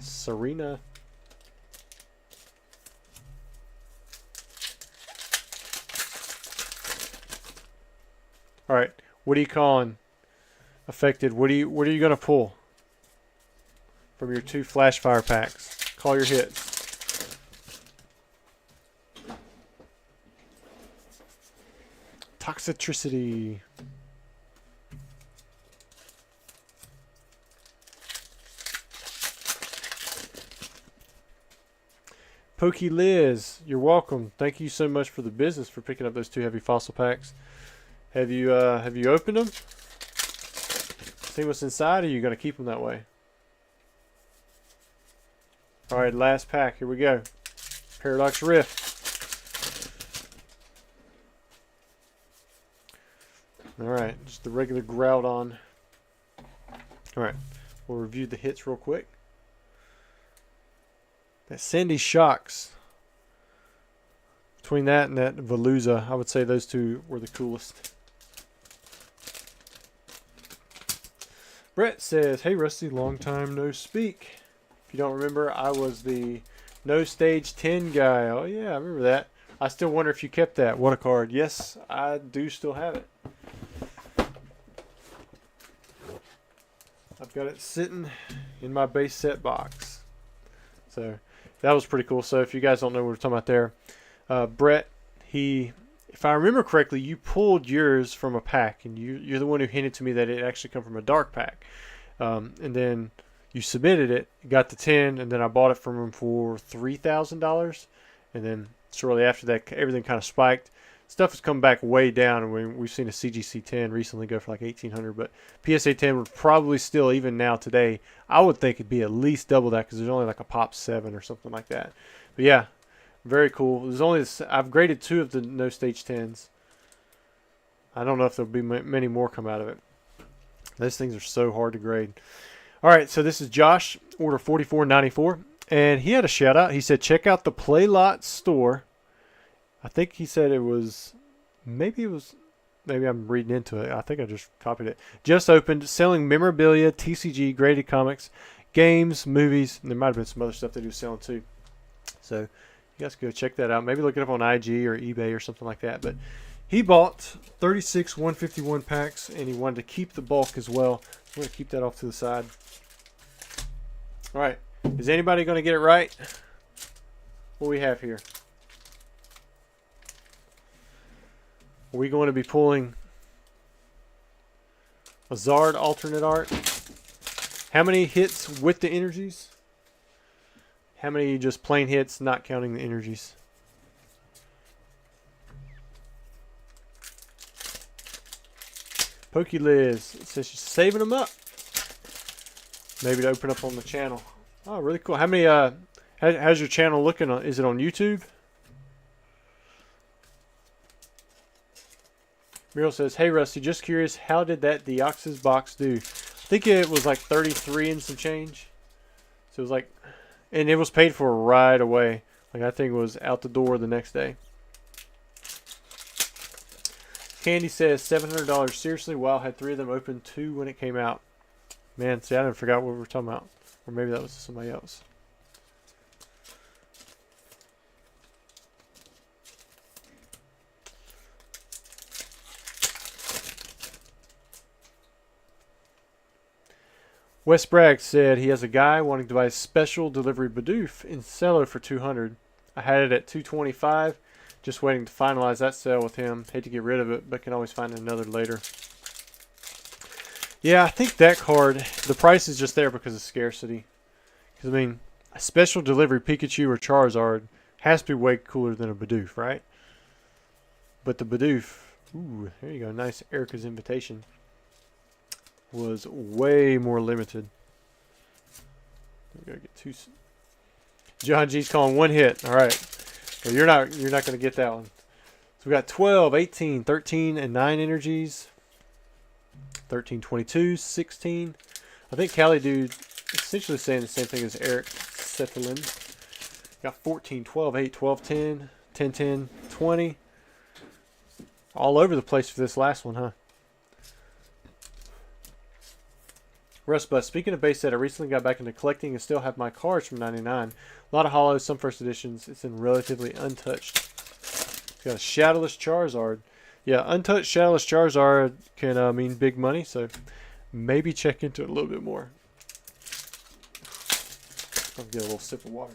Serena. All right, what are you calling? Affected. What are you gonna pull from your 2 Flashfire packs? Call your hits. Toxicity. Pokey Liz, you're welcome. Thank you so much for the business for picking up those 2 heavy fossil packs. Have you opened them? See what's inside, or are you gonna keep them that way? All right, last pack. Here we go. Paradox Rift. Alright, just the regular Groudon. Alright, we'll review the hits real quick. That Sandy Shocks. Between that and that Veluza, I would say those 2 were the coolest. Brett says, hey Rusty, long time no speak. If you don't remember, I was the No Stage 10 guy. Oh yeah, I remember that. I still wonder if you kept that. What a card. Yes, I do still have it. I've got it sitting in my base set box. So that was pretty cool. So if you guys don't know what we're talking about there, Brett, if I remember correctly, you pulled yours from a pack, and you're the one who hinted to me that it actually come from a dark pack. And then you submitted it, got the 10, and then I bought it from him for $3,000. And then shortly after that, everything kind of spiked. Stuff has come back way down, and we've seen a CGC 10 recently go for like $1,800, but PSA 10 would probably still, even now today, I would think it'd be at least double that, because there's only like a pop 7 or something like that. But yeah, very cool. I've graded 2 of the No Stage 10s. I don't know if there'll be many more come out of it. Those things are so hard to grade. All right, so this is Josh, order 4494, and he had a shout out. He said, check out the Play Lot store. I think he said maybe I'm reading into it. I think I just copied it. Just opened, selling memorabilia, TCG, graded comics, games, movies, and there might have been some other stuff that he was selling too. So you guys go check that out. Maybe look it up on IG or eBay or something like that. But he bought 36 151 packs, and he wanted to keep the bulk as well. I'm going to keep that off to the side. All right. Is anybody going to get it right? What do we have here? Are we going to be pulling a Zard alternate art? How many hits with the energies? How many just plain hits, not counting the energies? Pokey Liz says she's saving them up. Maybe to open up on the channel. Oh, really cool. How many? How's your channel looking? Is it on YouTube? Muriel says, hey Rusty, just curious, how did that Deoxys box do? think it was like 33 and some change. So it was like, and it was paid for right away. Like I think it was out the door the next day. Candy says $700. Seriously, wow, had 3 of them open, 2 when it came out. Man, see, I didn't forget what we were talking about. Or maybe that was somebody else. Wes Bragg said he has a guy wanting to buy a special delivery Bidoof in Cello for $200. I had it at $225. Just waiting to finalize that sale with him. Hate to get rid of it, but can always find another later. Yeah, I think that card, the price is just there because of scarcity. Because, I mean, a special delivery Pikachu or Charizard has to be way cooler than a Bidoof, right? But the Bidoof, ooh, there you go. Nice Erica's Invitation. Was way more limited. We gotta get 2. John G's calling 1 hit. All right. Well, you're not going to get that one. So we got 12, 18, 13, and 9 energies. 13, 22, 16. I think Cali Dude essentially saying the same thing as Eric Settelin. Got 14, 12, 8, 12, 10, 10, 10, 20. All over the place for this last one, huh? Rustbus, speaking of base set, I recently got back into collecting and still have my cards from '99. A lot of holos, some first editions. It's in relatively untouched. Got a Shadowless Charizard. Yeah, untouched Shadowless Charizard can mean big money, so maybe check into it a little bit more. I'll get a little sip of water.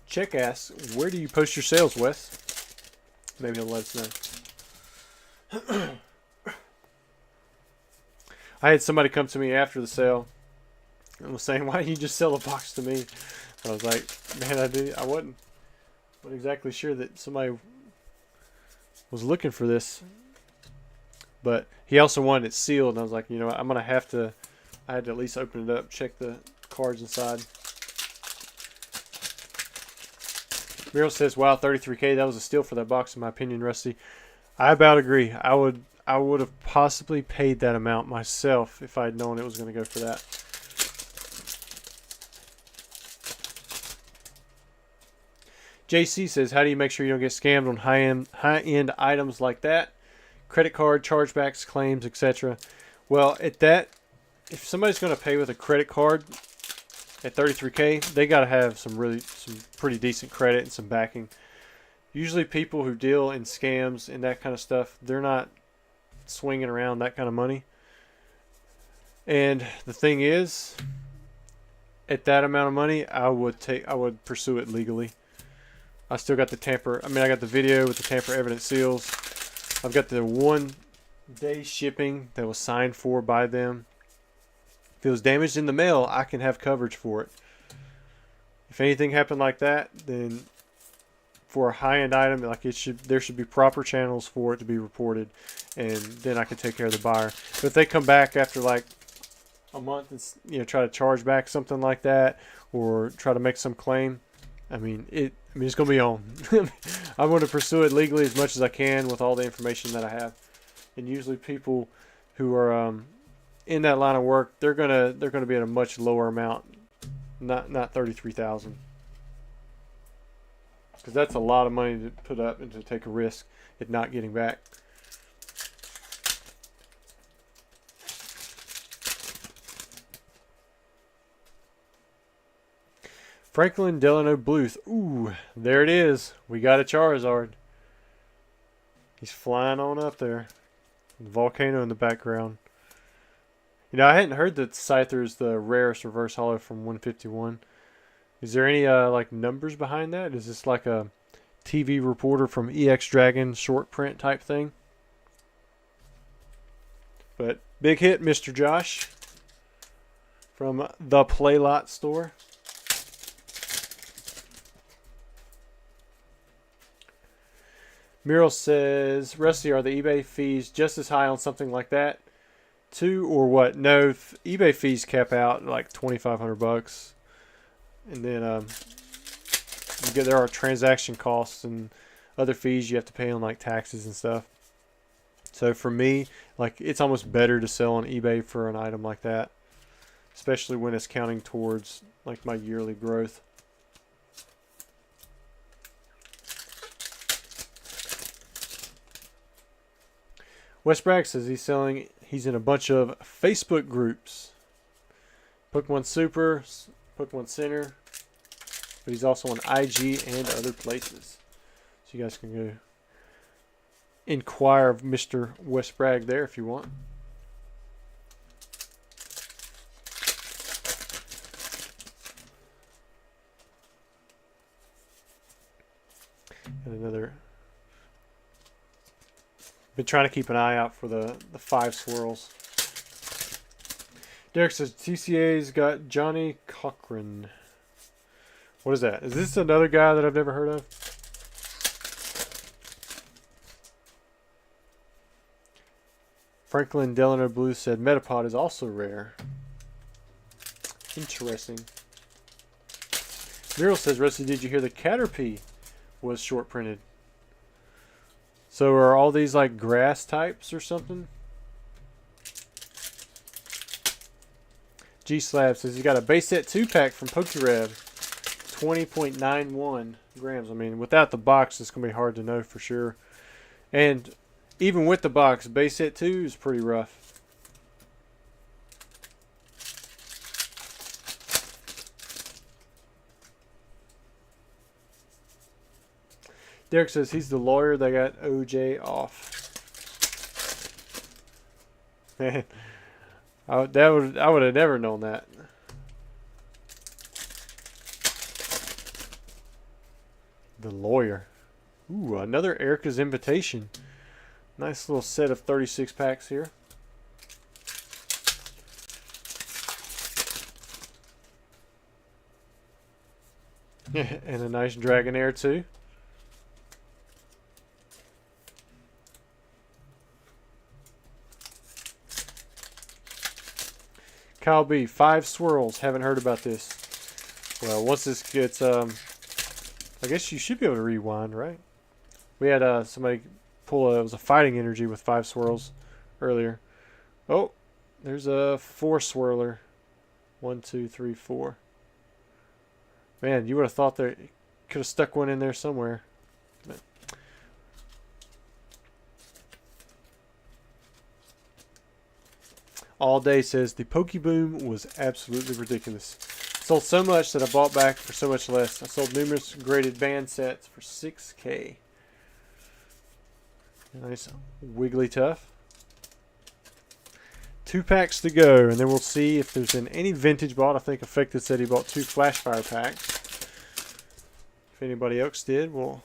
Check asks, where do you post your sales, Wes? Maybe he'll let us know. I had somebody come to me after the sale and was saying, why don't you just sell a box to me? I was like, man, I wasn't exactly sure that somebody was looking for this. But he also wanted it sealed, and I was like, you know what, I had to at least open it up, check the cards inside. Muriel says, wow, 33K, that was a steal for that box in my opinion, Rusty. I about agree. I would have possibly paid that amount myself if I had known it was going to go for that. JC says, how do you make sure you don't get scammed on high-end items like that? Credit card, chargebacks, claims, etc. Well, at that, if somebody's going to pay with a credit card at 33K, they got to have some pretty decent credit and some backing. Usually people who deal in scams and that kind of stuff, they're not swinging around that kind of money. And the thing is, at that amount of money, I would pursue it legally. I still got I got the video with the tamper evidence seals. I've got the 1-day shipping that was signed for by them. If it was damaged in the mail, I can have coverage for it. If anything happened like that, then for a high-end item, like there should be proper channels for it to be reported, and then I can take care of the buyer. But if they come back after like a month and try to charge back something like that, or try to make some claim, it's gonna be on. I'm going to pursue it legally as much as I can with all the information that I have. And usually people who are in that line of work, they're gonna be at a much lower amount, not 33,000, because that's a lot of money to put up and to take a risk at not getting back. Franklin Delano Bluth. Ooh, there it is. We got a Charizard. He's flying on up there. The volcano in the background. I hadn't heard that Scyther is the rarest reverse holo from 151. Is there any like numbers behind that? Is this like a TV reporter from EX Dragon short print type thing? But big hit, Mr. Josh, from the Playlot store. Muriel says, Rusty, are the eBay fees just as high on something like that? 2 or what? No, eBay fees cap out at like $2,500, and then there are transaction costs and other fees you have to pay on like taxes and stuff. So for me, like it's almost better to sell on eBay for an item like that, especially when it's counting towards like my yearly growth. Wes Bragg says he's in a bunch of Facebook groups. Pokemon Super, Pokemon Center, but he's also on IG and other places. So you guys can go inquire of Mr. Wes Bragg there if you want. And another. Been trying to keep an eye out for the 5 swirls. Derek says TCA's got Johnny Cochran. What is that? Is this another guy that I've never heard of? Franklin Delano Blue said Metapod is also rare. Interesting. Muriel says, Rusty, did you hear the Caterpie was short printed? So are all these like grass types or something? G Slab says he got a base set 2-pack from PokeRev. 20.91 grams. I mean, without the box, it's going to be hard to know for sure. And even with the box, base set 2 is pretty rough. Derek says he's the lawyer that got OJ off. Man, I would have never known that. The lawyer. Ooh, another Erica's Invitation. Nice little set of 36 packs here. And a nice Dragonair too. Kyle B, 5 swirls. Haven't heard about this. Well, once this gets, I guess you should be able to rewind, right? We had somebody pull it was a fighting energy with 5 swirls earlier. Oh, there's a 4 swirler. 1, 2, 3, 4. Man, you would have thought there could have stuck one in there somewhere. But All Day says the Pokeboom was absolutely ridiculous. Sold so much that I bought back for so much less. I sold numerous graded band sets for $6K. Nice Wigglytuff. 2 packs to go, and then we'll see if there's been any vintage bought. I think Affected said he bought 2 Flashfire packs. If anybody else did, we'll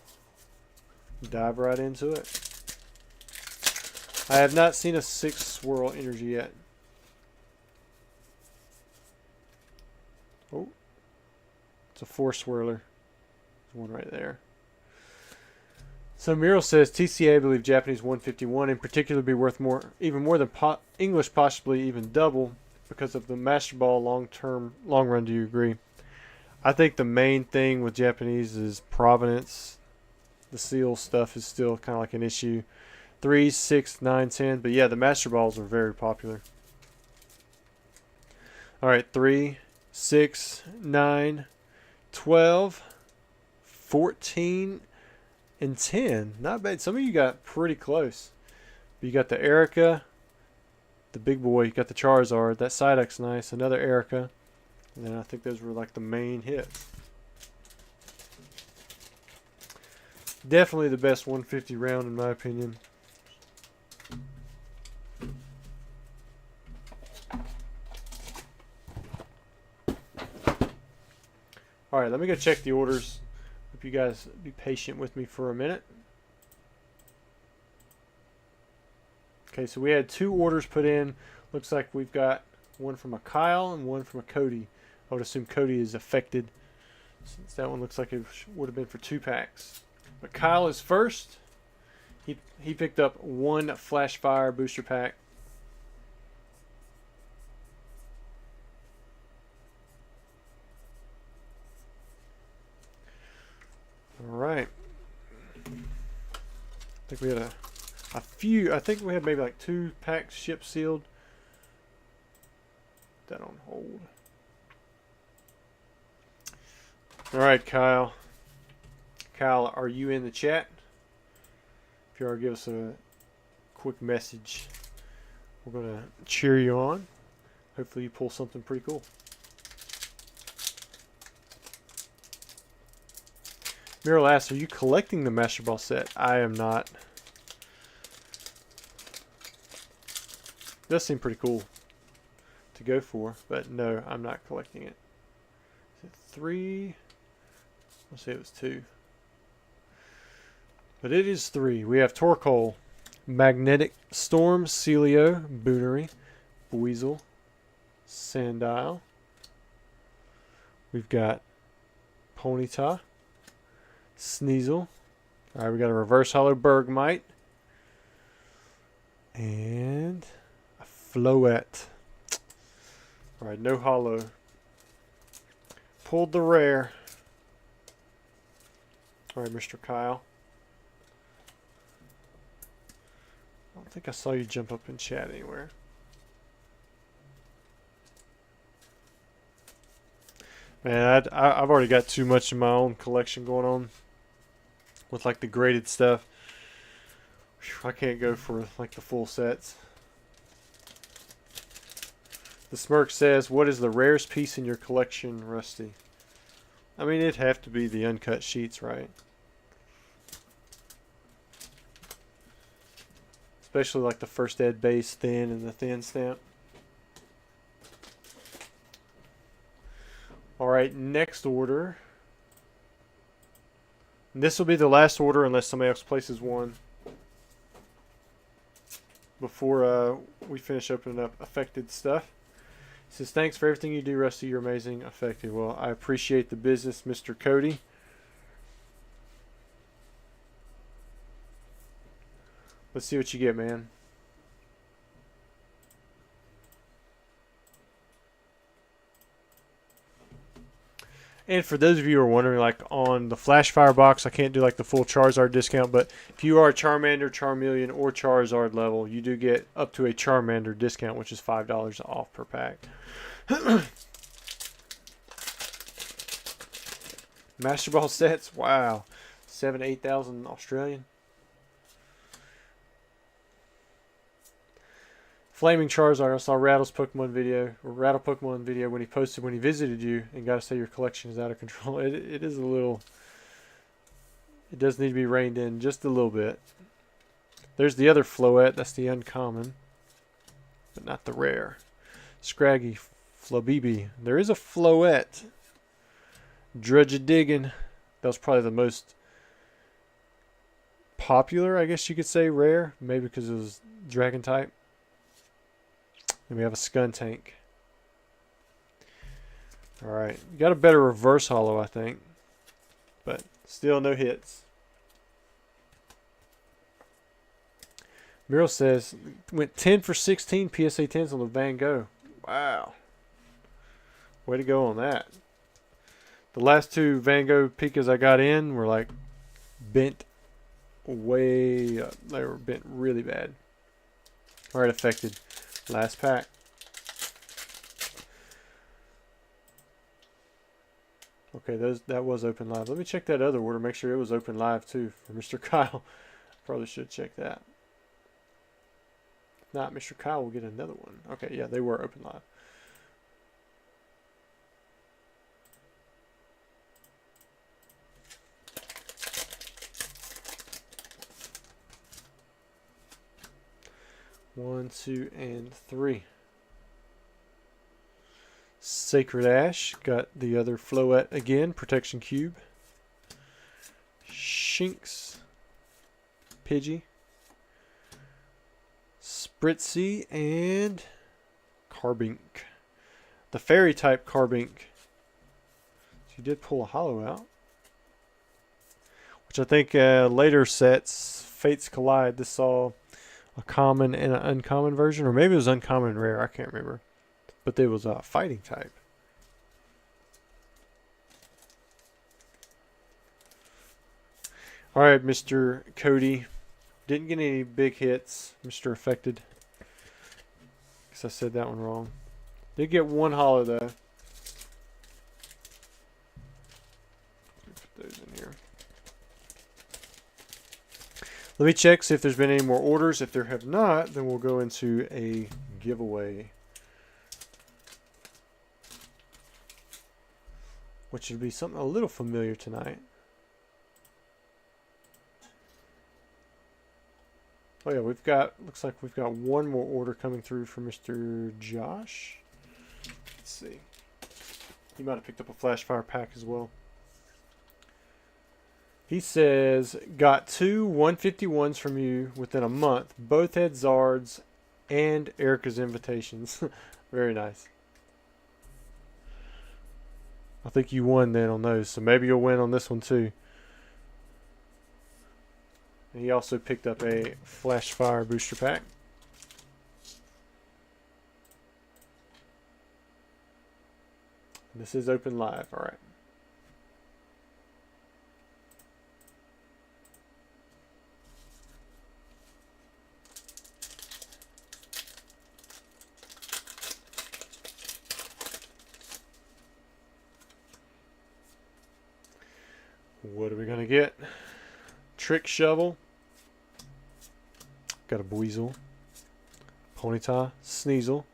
dive right into it. I have not seen a 6 swirl energy yet. Oh, it's a 4 swirler. There's one right there. So Muriel says TCA, I believe Japanese 151 in particular be worth more, even more than English, possibly even double, because of the Master Ball long run. Do you agree? I think the main thing with Japanese is provenance. The seal stuff is still kind of like an issue. 3, 6, 9, 10, but yeah, the Master Balls are very popular. All right, 3, 6, 9, 12, 14, and 10. Not bad. Some of you got pretty close. But you got the Erica, the big boy. You got the Charizard. That Psyduck's nice. Another Erica. And then I think those were like the main hits. Definitely the best 150 round in my opinion. Alright, let me go check the orders. Hope you guys be patient with me for a minute. Okay, so we had 2 orders put in. Looks like we've got one from a Kyle and one from a Cody. I would assume Cody is affected, since that one looks like it would have been for 2 packs. But Kyle is first. He picked up 1 Flashfire booster pack. think we had a few. I think we had maybe like 2 packs ship sealed. Put that on hold. All right, Kyle. Kyle, are you in the chat? If you are, give us a quick message. We're gonna cheer you on. Hopefully, you pull something pretty cool. Meryl asks, are you collecting the Master Ball set? I am not. Does seem pretty cool to go for, but no, I'm not collecting it. Is it 3? Let's say it was 2. But it is 3. We have Torkoal, Magnetic Storm, Celio, Boonery, Weasel, Sandile. We've got Ponyta, Sneasel. Alright, we got a Reverse Hollow Bergmite. And a Floette. Alright, no hollow. Pulled the rare. Alright, Mr. Kyle. I don't think I saw you jump up in chat anywhere. Man, I've already got too much in my own collection going on with like the graded stuff. Whew, I can't go for like the full sets. The Smirk says, what is the rarest piece in your collection, Rusty? I mean, it'd have to be the uncut sheets, right? Especially like the first ed base thin and the thin stamp. Alright, next order. And this will be the last order unless somebody else places one before we finish opening up affected stuff. It says, thanks for everything you do, Rusty. You're amazing. Affected. Well, I appreciate the business, Mr. Cody. Let's see what you get, man. And for those of you who are wondering, like on the Flashfire box, I can't do like the full Charizard discount, but if you are Charmander, Charmeleon, or Charizard level, you do get up to a Charmander discount, which is $5 off per pack. Master Ball sets, wow, 7,000 to 8,000 Australian. Flaming Charizard, I saw Rattle's Pokemon video, or Rattle Pokemon video when he posted when he visited you, and gotta say your collection is out of control. It is a little, it does need to be reined in just a little bit. There's the other Floette, that's the uncommon, but not the rare. Scraggy, Flabibi, there is a Floette. Drudgediggin, that was probably the most popular, I guess you could say, rare, maybe because it was Dragon type. And we have a Skuntank. Alright. You got a better reverse hollow, I think. But still no hits. Muriel says, went 10 for 16 PSA 10s on the Van Gogh. Wow. Way to go on that. The last 2 Van Gogh Pikas I got in were like bent way up. They were bent really bad. Alright, affected. Last pack. Okay, that was open live. Let me check that other order. Make sure it was open live too for Mr. Kyle. Probably should check that. If not, Mr. Kyle will get another one. Okay, yeah, they were open live. One, 2, and 3. Sacred Ash. Got the other Floette again. Protection Cube. Shinx. Pidgey. Spritzy. And Carbink. The Fairy type Carbink. So you did pull a hollow out. Which I think later sets, Fates Collide, this saw a common and an uncommon version, or maybe it was uncommon and rare, I can't remember, but there was a fighting type. Alright, Mr. Cody, Didn't get any big hits, Mr. Affected. Guess I said that one wrong. Did get one holo though. Put those in here. Let me check, see if there's been any more orders. If there have not, then we'll go into a giveaway. Which should be something a little familiar tonight. Oh yeah, looks like we've got one more order coming through from Mr. Josh. Let's see. He might have picked up a Flashfire pack as well. He says, got 2 151s from you within a month. Both had Zards and Erica's invitations. Very nice. I think you won then on those, so maybe you'll win on this one too. And he also picked up a Flashfire booster pack. This is open live, alright. What are we going to get? Trick Shovel. Got a Buizel. Ponyta. Sneasel.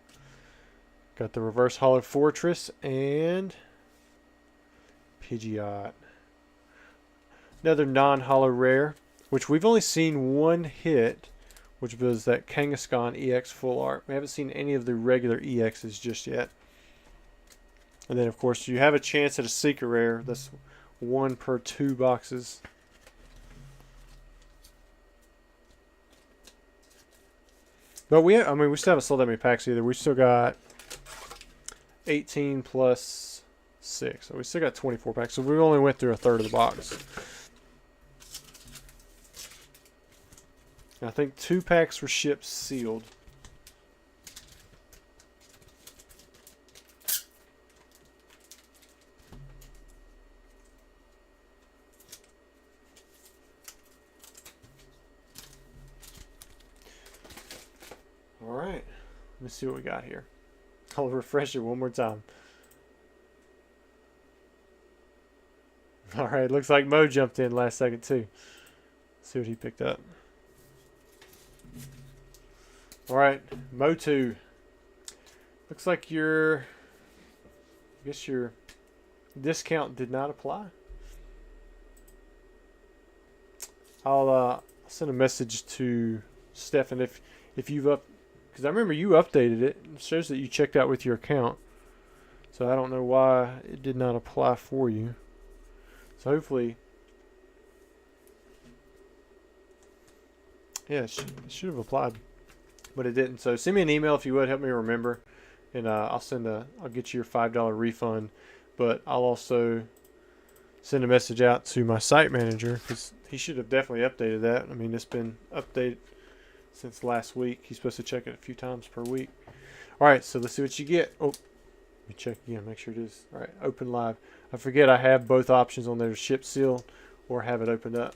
Got the Reverse Hollow Fortress. And Pidgeot. Another non-hollow rare, which we've only seen one hit, which was that Kangaskhan EX Full Art. We haven't seen any of the regular EXs just yet. And then, of course, you have a chance at a secret rare. That's 1 per 2 boxes. But we still haven't sold that many packs either. We still got 18 plus 6. So we still got 24 packs. So we only went through a third of the box. And I think 2 packs were shipped sealed. Alright, let me see what we got here. I'll refresh it one more time. Alright, looks like Mo jumped in last second too. Let's see what he picked up. Alright, Mo2. Looks like I guess your discount did not apply. I'll send a message to Stefan if you've because I remember you updated it. It shows that you checked out with your account. So I don't know why it did not apply for you. So hopefully, yeah, it should have applied, but it didn't. So send me an email if you would, help me remember, and I'll get you your $5 refund. But I'll also send a message out to my site manager because he should have definitely updated that. I mean, it's been updated since last week. He's supposed to check it a few times per week. All right, so let's see what you get. Oh, let me check again, make sure it is. All right, open live. I forget I have both options on there, to ship sealed or have it opened up.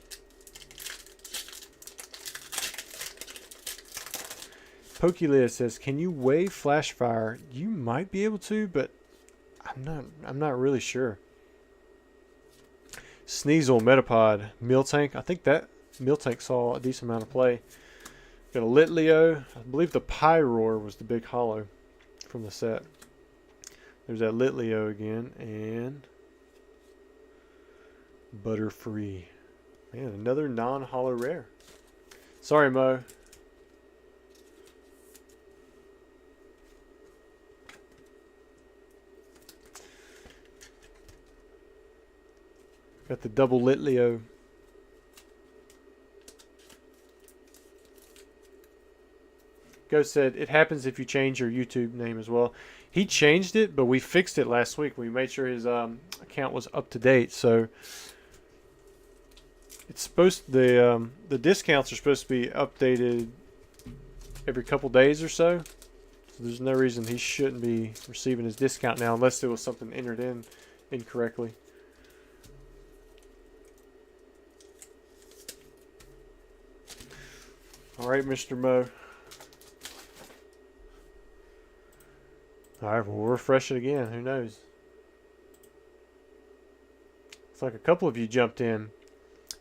PokeLiz says, can you wave Flashfire? You might be able to, but I'm not really sure. Sneasel, Metapod, Miltank. I think that Miltank saw a decent amount of play. Got a Litleo. I believe the Pyroar was the big holo from the set. There's that Litleo again. And Butterfree. Man, another non-holo rare. Sorry, Mo. Got the double Litleo. Ghost said, it happens if you change your YouTube name as well. He changed it, but we fixed it last week. We made sure his account was up to date. So it's supposed the discounts are supposed to be updated every couple days or so. So there's no reason he shouldn't be receiving his discount now, unless there was something entered in incorrectly. All right, Mr. Mo. All right, well, we'll refresh it again. Who knows? It's like a couple of you jumped in.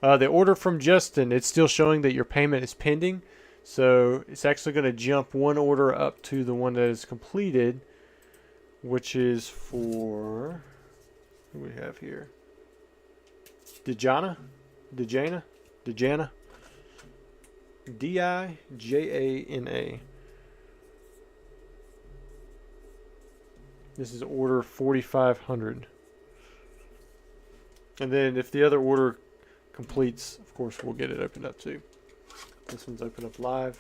The order from Justin, it's still showing that your payment is pending. So it's actually going to jump one order up to the one that is completed, which is for, what do we have here? Dijana? Dijana? Dijana? D-I-J-A-N-A. This is order 4,500. And then if the other order completes, of course, we'll get it opened up too. This one's open up live.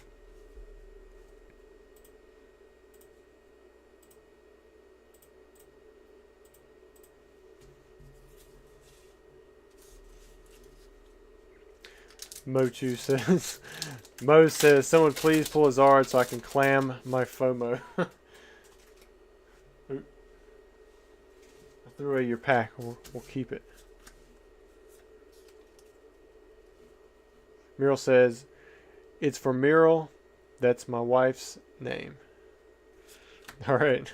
Mochu says, Mo says, someone please pull a Zard so I can clam my FOMO. I threw away your pack. We'll keep it. Meryl says, it's for Meryl. That's my wife's name. All right.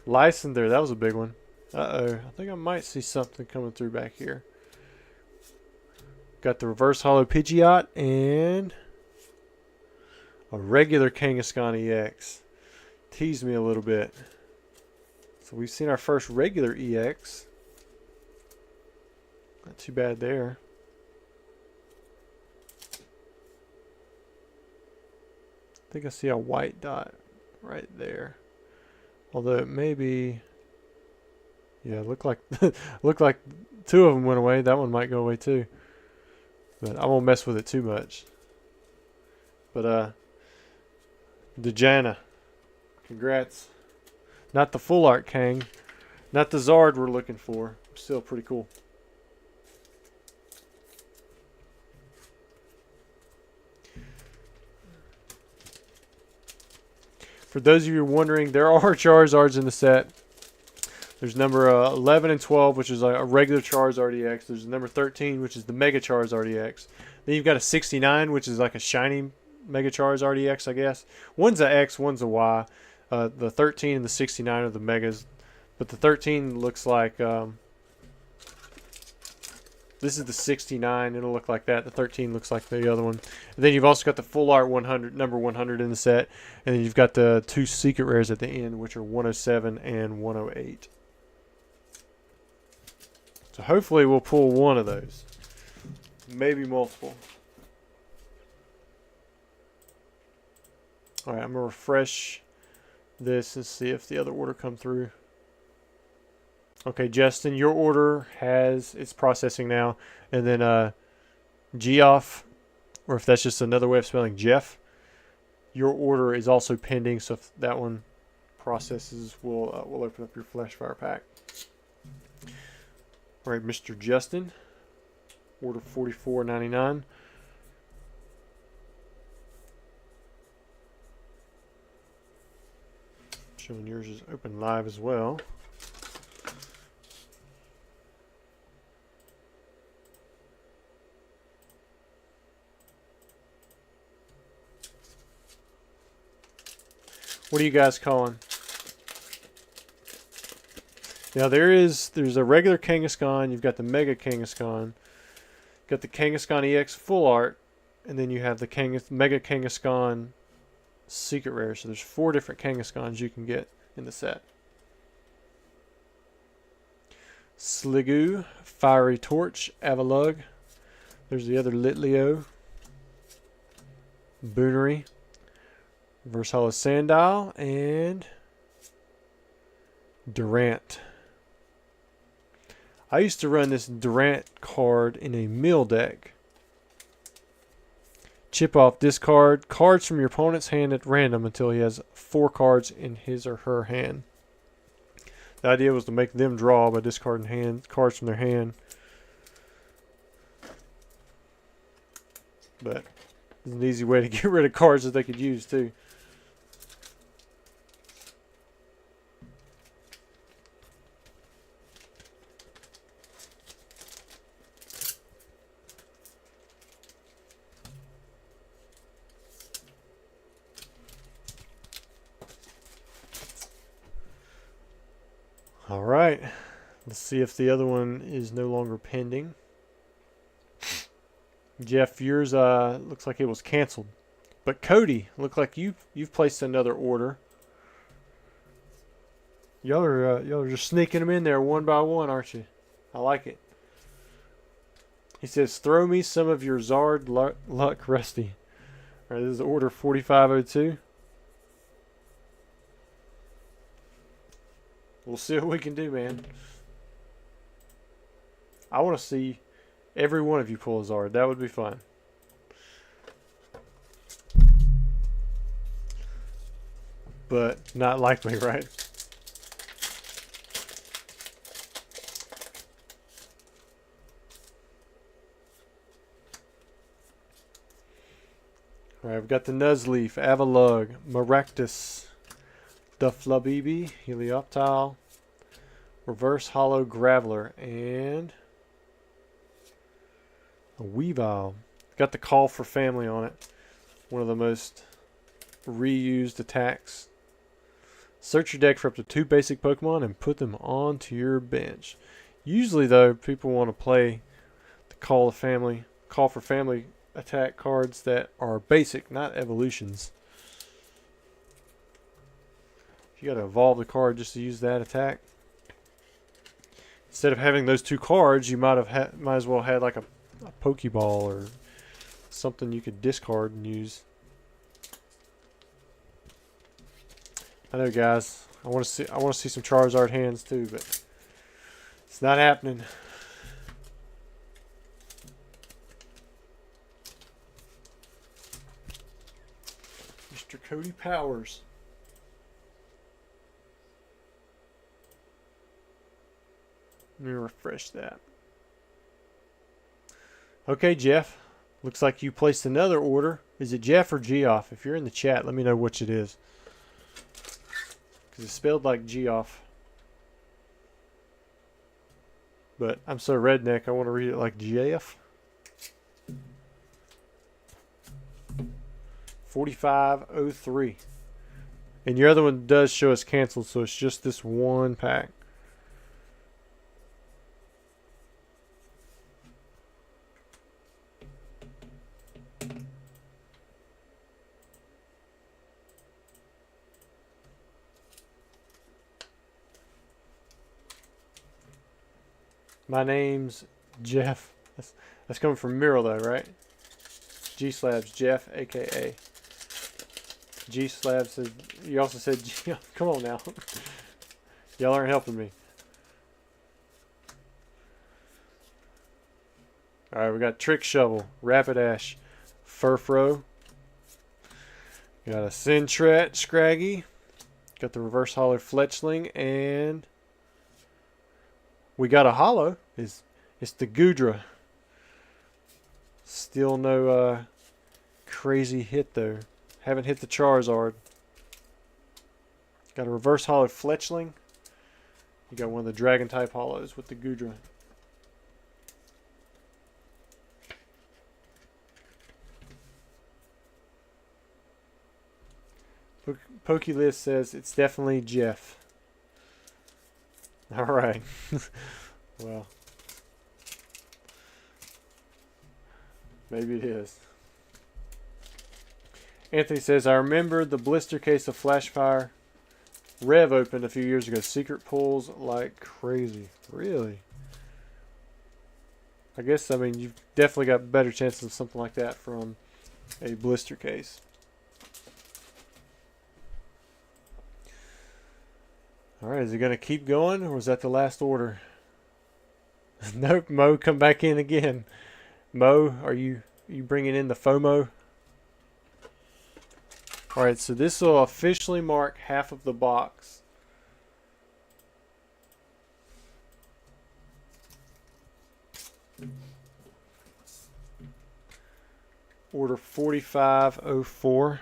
Lysander, that was a big one. Uh-oh. I think I might see something coming through back here. Got the reverse hollow Pidgeot and a regular Kangaskhan EX. Teased me a little bit. So we've seen our first regular EX. Not too bad there. I think I see a white dot right there. Although it may be, yeah, look like two of them went away. That one might go away too. But I won't mess with it too much. But Dejana, congrats. Not the full art Kang, not the Zard we're looking for. Still pretty cool. For those of you wondering, there are Charizards in the set. There's number 11 and 12, which is a regular Charizard EX. There's number 13, which is the Mega Charizard EX. Then you've got a 69, which is like a shiny Mega Charizard EX, I guess. One's a X, one's a Y. The 13 and the 69 are the Megas. But the 13 looks like... this is the 69. It'll look like that. The 13 looks like the other one. And then you've also got the full art 100, number 100 in the set. And then you've got the two secret rares at the end, which are 107 and 108. So hopefully we'll pull one of those. Maybe multiple. Alright, I'm going to refresh this and see if the other order come through. Okay, Justin, your order it's processing now. And then Geoff, or if that's just another way of spelling Jeff, your order is also pending. So if that one processes, we'll open up your Flashfire pack. All right, Mr. Justin, order $44.99. Showing yours is open live as well. What are you guys calling? Now there's a regular Kangaskhan, you've got the Mega Kangaskhan, got the Kangaskhan EX full art, and then you have the Mega Kangaskhan secret rare. So there's 4 different Kangaskhans you can get in the set. Sliggoo, Fiery Torch, Avalugg. There's the other Litleo, Boonery, Reverse Hollow Sandile, and Durant. I used to run this Durant card in a mill deck. Chip off, discard cards from your opponent's hand at random until he has 4 cards in his or her hand. The idea was to make them draw by discarding cards from their hand. But it's an easy way to get rid of cards that they could use too. right. Let's see if the other one is no longer pending. Jeff, yours looks like it was canceled. But Cody, look like you've placed another order. Y'all are just sneaking them in there one by one, aren't you? I like it. He says, "Throw me some of your Zard luck, Rusty." All right, this is order 4502. We'll see what we can do, man. I want to see every one of you pull a Zard. That would be fun. But not likely, right? Alright, we've got the Nuzleaf, Avalugg, Maractus, Dufflabibi, Helioptile, Reverse Hollow Graveler, and a Weavile. Got the Call for Family on it. One of the most reused attacks. Search your deck for up to 2 basic Pokemon and put them onto your bench. Usually, though, people want to play the Call for Family attack cards that are basic, not evolutions. You got to evolve the card just to use that attack. Instead of having those 2 cards, you might as well had like a Pokeball or something you could discard and use. I know, guys. I want to see some Charizard hands too, but it's not happening. Mr. Cody Powers. Let me refresh that. Okay, Jeff. Looks like you placed another order. Is it Jeff or Geoff? If you're in the chat, let me know which it is. Because it's spelled like Geoff. But I'm so redneck, I want to read it like Jeff. 4503. And your other one does show us canceled, so it's just this one pack. My name's Jeff. That's coming from Miro though, right? G Slabs Jeff, aka G Slabs says. You also said G. Come on now, y'all aren't helping me. All right, we got Trick Shovel, Rapidash, Furfro. Got a Sentret, Scraggy. Got the Reverse Hollow Fletchling, and we got a Hollow. It's the Goodra. Still no crazy hit though. Haven't hit the Charizard. Got a Reverse Hollow Fletchling. You got one of the Dragon type Hollows with the Goodra. PokeList says it's definitely Jeff. All right. Well, maybe it is. Anthony says, I remember the blister case of Flashfire Rev opened a few years ago. Secret pulls like crazy. Really? I guess, I mean, you've definitely got better chances of something like that from a blister case. Alright, is it going to keep going, or was that the last order? Nope, Mo, come back in again. Mo, are you bringing in the FOMO? Alright, so this will officially mark half of the box. Order 4504.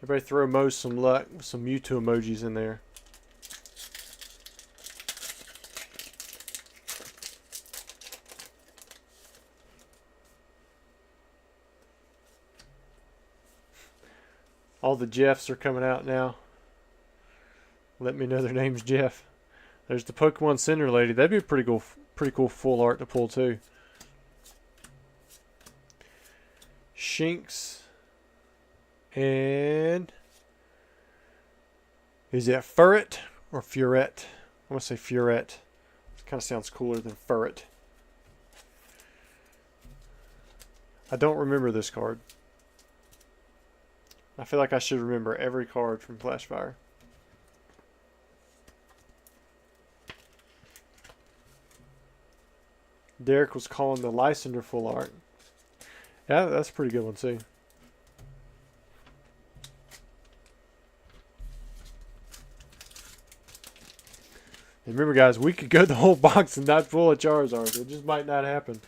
Everybody throw Mo some luck with some Mewtwo emojis in there. All the Jeffs are coming out now. Let me know their name's Jeff. There's the Pokemon Center Lady. That'd be a pretty cool full art to pull too. Shinx. And is it Furret or Furret? I want to say Furret. It kind of sounds cooler than Furret. I don't remember this card. I feel like I should remember every card from Flashfire. Derek was calling the Lysander full art. Yeah, that's a pretty good one too. And remember, guys, we could go the whole box and not pull a Charizard. It just might not happen.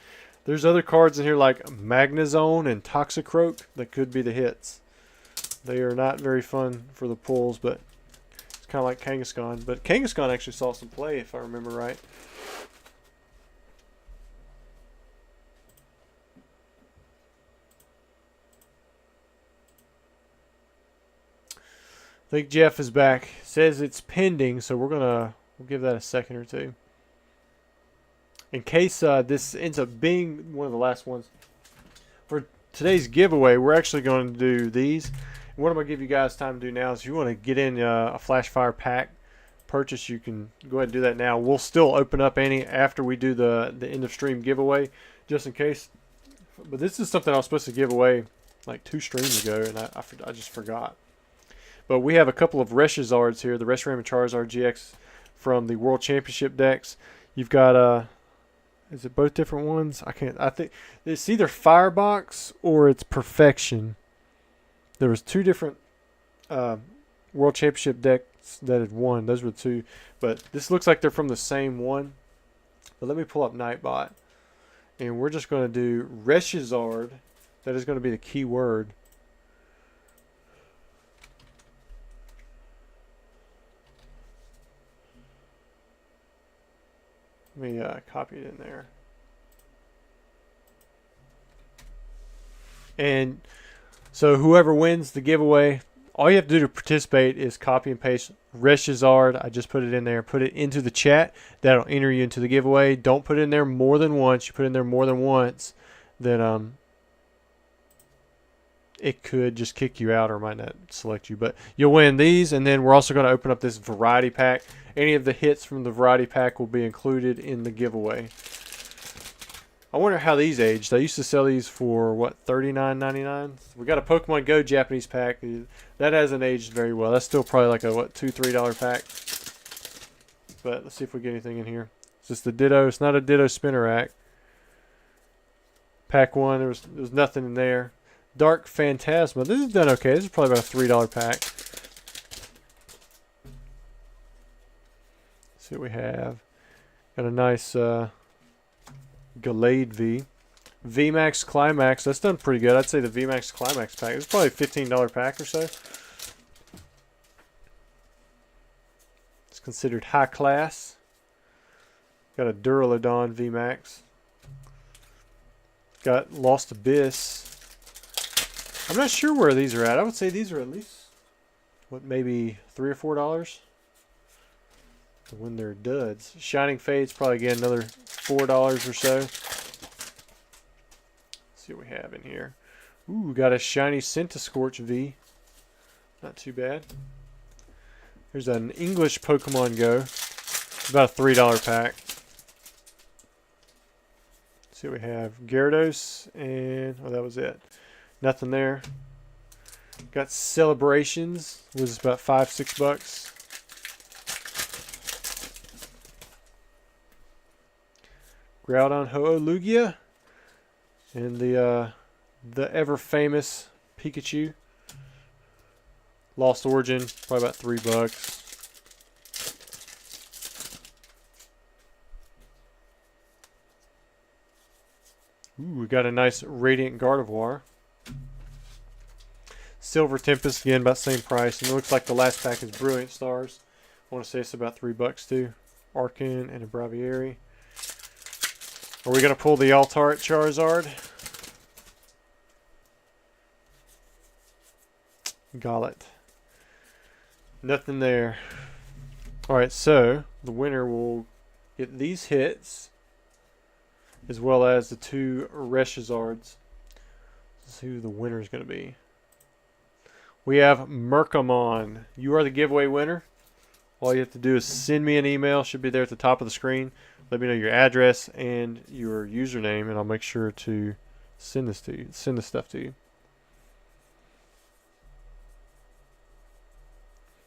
There's other cards in here like Magnezone and Toxicroak that could be the hits. They are not very fun for the pulls, but it's kind of like Kangaskhan. But Kangaskhan actually saw some play, if I remember right. I think Jeff is back. Says it's pending, so we'll give that a second or two. In case this ends up being one of the last ones for today's giveaway, we're actually going to do these. And what I'm going to give you guys time to do now is if you want to get in a Flashfire pack purchase, you can go ahead and do that now. We'll still open up any after we do the end of stream giveaway, just in case. But this is something I was supposed to give away like 2 streams ago, and I just forgot. But we have a couple of Reshizards here, the Reshiram and Charizard GX from the World Championship decks. You've got is it both different ones? I think it's either Firebox or it's Perfection. There was 2 different World Championship decks that had won. Those were the 2. But this looks like they're from the same one. But let me pull up Nightbot. And we're just going to do Reshizard. That is going to be the key word. Let me copy it in there. And so whoever wins the giveaway, all you have to do to participate is copy and paste Reshizard. I just put it in there. Put it into the chat. That'll enter you into the giveaway. Don't put it in there more than once. You put it in there more than once, then it could just kick you out or might not select you. But you'll win these, and then we're also going to open up this variety pack. Any of the hits from the variety pack will be included in the giveaway. I wonder how these aged. I used to sell these for, what, $39.99? We got a Pokemon Go Japanese pack. That hasn't aged very well. That's still probably like a, what, $2, $3 pack. But let's see if we get anything in here. It's just the Ditto. It's not a Ditto Spinarak. Pack 1, there was nothing in there. Dark Phantasma. This is done okay. This is probably about a $3 pack. See what we have. Got a nice Gallade V. VMAX Climax. That's done pretty good. I'd say the VMAX Climax pack. It's probably a $15 pack or so. It's considered high class. Got a Duraludon VMAX. Got Lost Abyss. I'm not sure where these are at. I would say these are at least, what, maybe $3 or $4 when they're duds. Shining Fade's probably, again, another $4 or so. Let's see what we have in here. Ooh, we got a shiny Centiskorch V. Not too bad. There's an English Pokemon Go. It's about a $3 pack. Let's see what we have. Gyarados, and, oh, that was it. Nothing there. Got Celebrations, was about $5, $6. Groudon Ho-Oh-Lugia, and the ever famous Pikachu. Lost Origin, probably about $3. Ooh, we got a nice Radiant Gardevoir. Silver Tempest, again, about the same price. And it looks like the last pack is Brilliant Stars. I want to say it's about $3 too. Arcan and a Braviary. Are we going to pull the Altart Charizard? Gauntlet. Nothing there. Alright, so the winner will get these hits as well as the 2 Reshazards. Let's see who the winner is going to be. We have Mercamon. You are the giveaway winner. All you have to do is send me an email. Should be there at the top of the screen. Let me know your address and your username, and I'll make sure to send this to you. Send this stuff to you.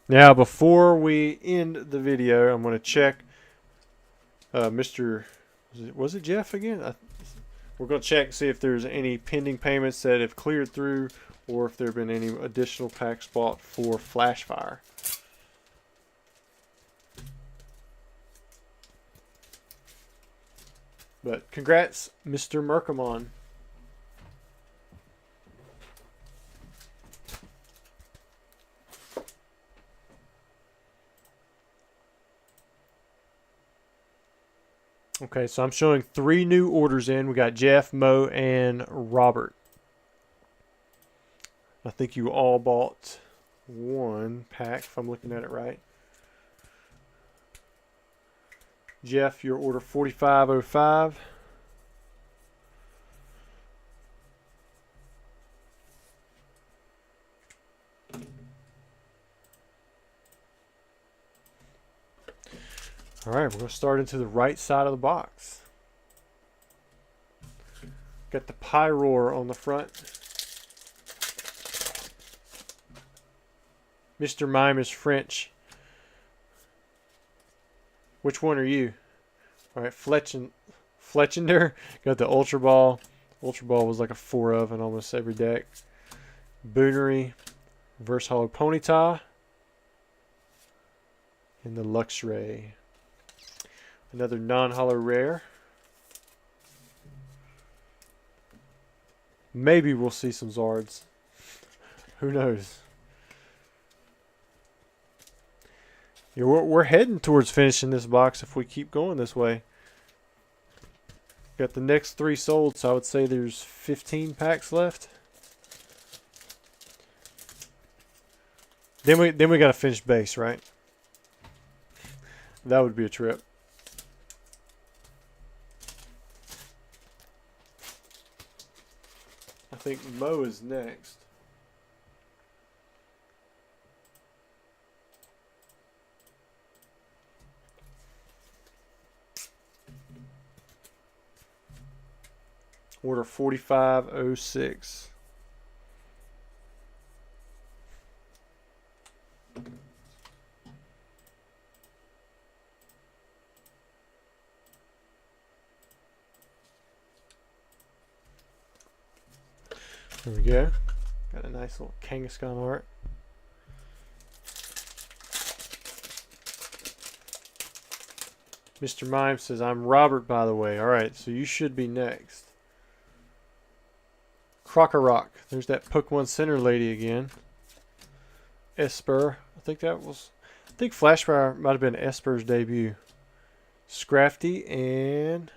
Now, before we end the video, I'm going to check Mr. Was it Jeff again? We're going to check and see if there's any pending payments that have cleared through or if there have been any additional packs bought for Flashfire. But congrats, Mr. Mercamon. Okay, so I'm showing 3 new orders in. We got Jeff, Mo, and Robert. I think you all bought 1 pack, if I'm looking at it right. Jeff, your order 4505. All right, we're going to start into the right side of the box. Got the Pyroar on the front. Mr. Mime is French. Which one are you? All right, Fletchender got the Ultra Ball. Ultra Ball was like a 4 of in almost every deck. Boonery, Reverse Hollow Ponyta, and the Luxray. Another non-hollow rare. Maybe we'll see some Zards. Who knows? Yeah, we're heading towards finishing this box if we keep going this way. Got the next 3 sold, so I would say there's 15 packs left. Then we got to finish base, right? That would be a trip. I think Mo is next. Order 4506. There we go. Got a nice little Kangaskhan art. Mr. Mime says, I'm Robert, by the way. Alright, so you should be next. Crocorock. There's that Pokemon Center lady again. Esper. I think Flashfire might have been Esper's debut. Scrafty and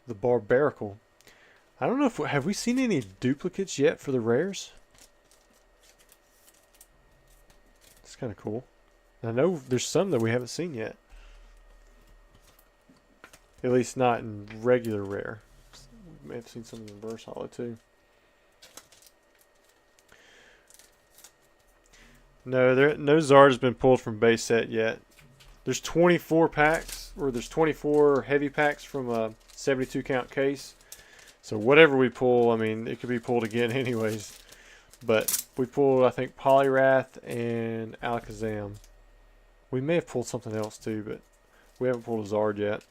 the Barbaracle. I don't know if have we seen any duplicates yet for the rares. It's kind of cool. I know there's some that we haven't seen yet. At least not in regular rare. We may have seen some in reverse hollow too. No, no Zard has been pulled from base set yet. There's 24 packs, or there's 24 heavy packs from a 72 count case. So whatever we pull, I mean, it could be pulled again anyways. But we pulled, I think, Poliwrath and Alakazam. We may have pulled something else too, but we haven't pulled a Zard yet.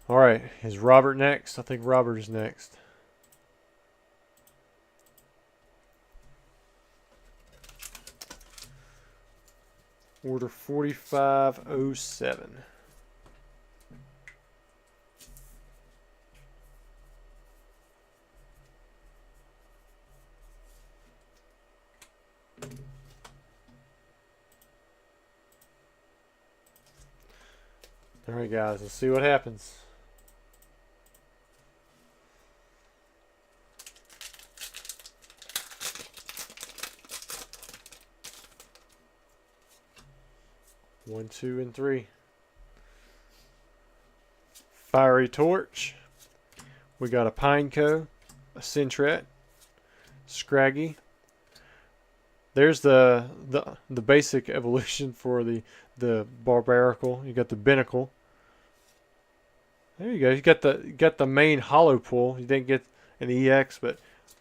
Alright, is Robert next? I think Robert is next. Order 4507. Alright guys, let's see what happens. One, two, and three. Fiery Torch. We got a Pineco, a Sentret, Scraggy. There's the basic evolution for the Barbarical. You got the Binnacle. There you go. You got the main hollow pull. You didn't get an EX, but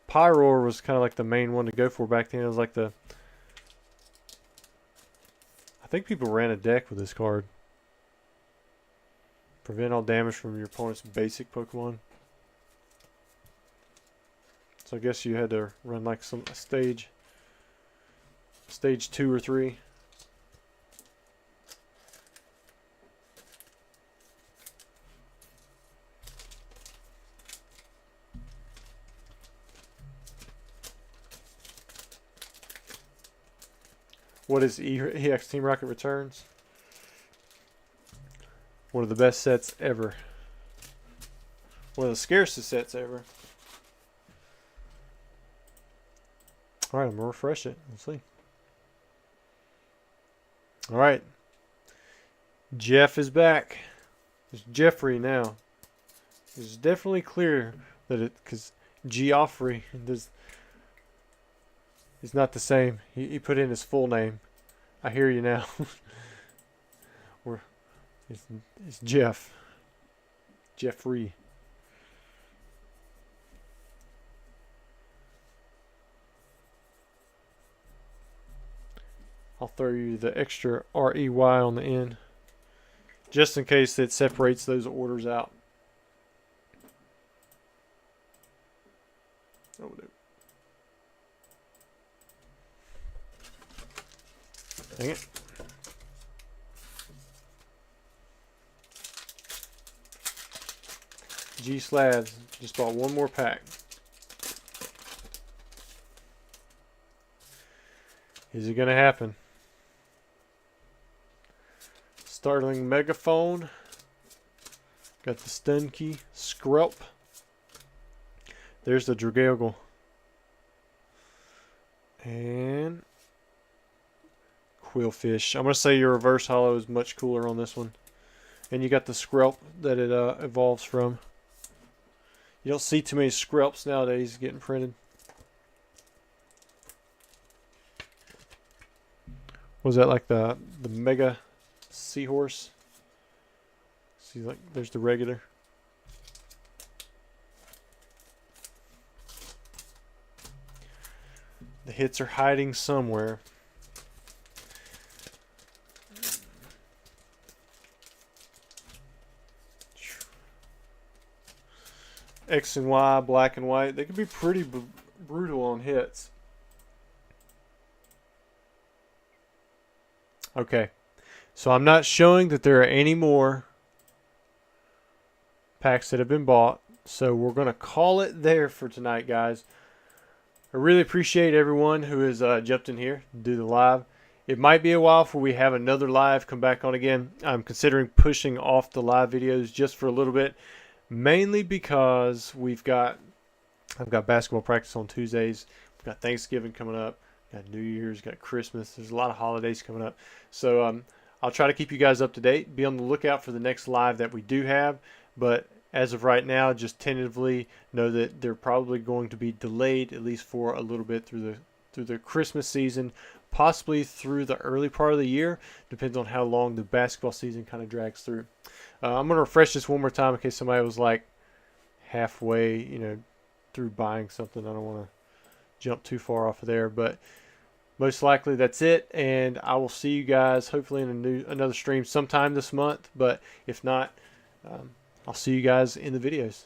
Pyroar was kind of like the main one to go for back then. It was like the, I think people ran a deck with this card. Prevent all damage from your opponent's basic Pokemon. So I guess you had to run like a stage 2 or 3. What is EX Team Rocket Returns? One of the best sets ever. One of the scarcest sets ever. Alright, I'm going to refresh it. Let's see. Alright. Jeff is back. It's Jeffrey now. It's definitely clear that it, because Geoffrey is not the same. He put in his full name. I hear you now. It's Jeff. Jeffrey. I'll throw you the extra R-E-Y on the end, just in case it separates those orders out. Oh, no. Dang it. G-Slads just bought one more pack. Is it going to happen? Startling Megaphone. Got the Stunky, Skrelp. There's the Dragalge. And Quillfish. I'm going to say your reverse hollow is much cooler on this one. And you got the Skrelp that it evolves from. You don't see too many Skrelps nowadays getting printed. Was that like the Mega Seahorse? See, like there's the regular. The hits are hiding somewhere. X and Y, black and white. They can be pretty brutal on hits. Okay. So I'm not showing that there are any more packs that have been bought. So we're going to call it there for tonight, guys. I really appreciate everyone who has jumped in here to do the live. It might be a while before we have another live come back on again. I'm considering pushing off the live videos just for a little bit. Mainly because I've got basketball practice on Tuesdays. We've got Thanksgiving coming up. Got New Year's, got Christmas. There's a lot of holidays coming up. So I'll try to keep you guys up to date. Be on the lookout for the next live that we do have. But as of right now, just tentatively know that they're probably going to be delayed at least for a little bit through the Christmas season, possibly through the early part of the year. Depends on how long the basketball season kind of drags through. I'm going to refresh this one more time in case somebody was like halfway, through buying something. I don't want to jump too far off of there, but most likely that's it. And I will see you guys hopefully in another stream sometime this month. But if not, I'll see you guys in the videos.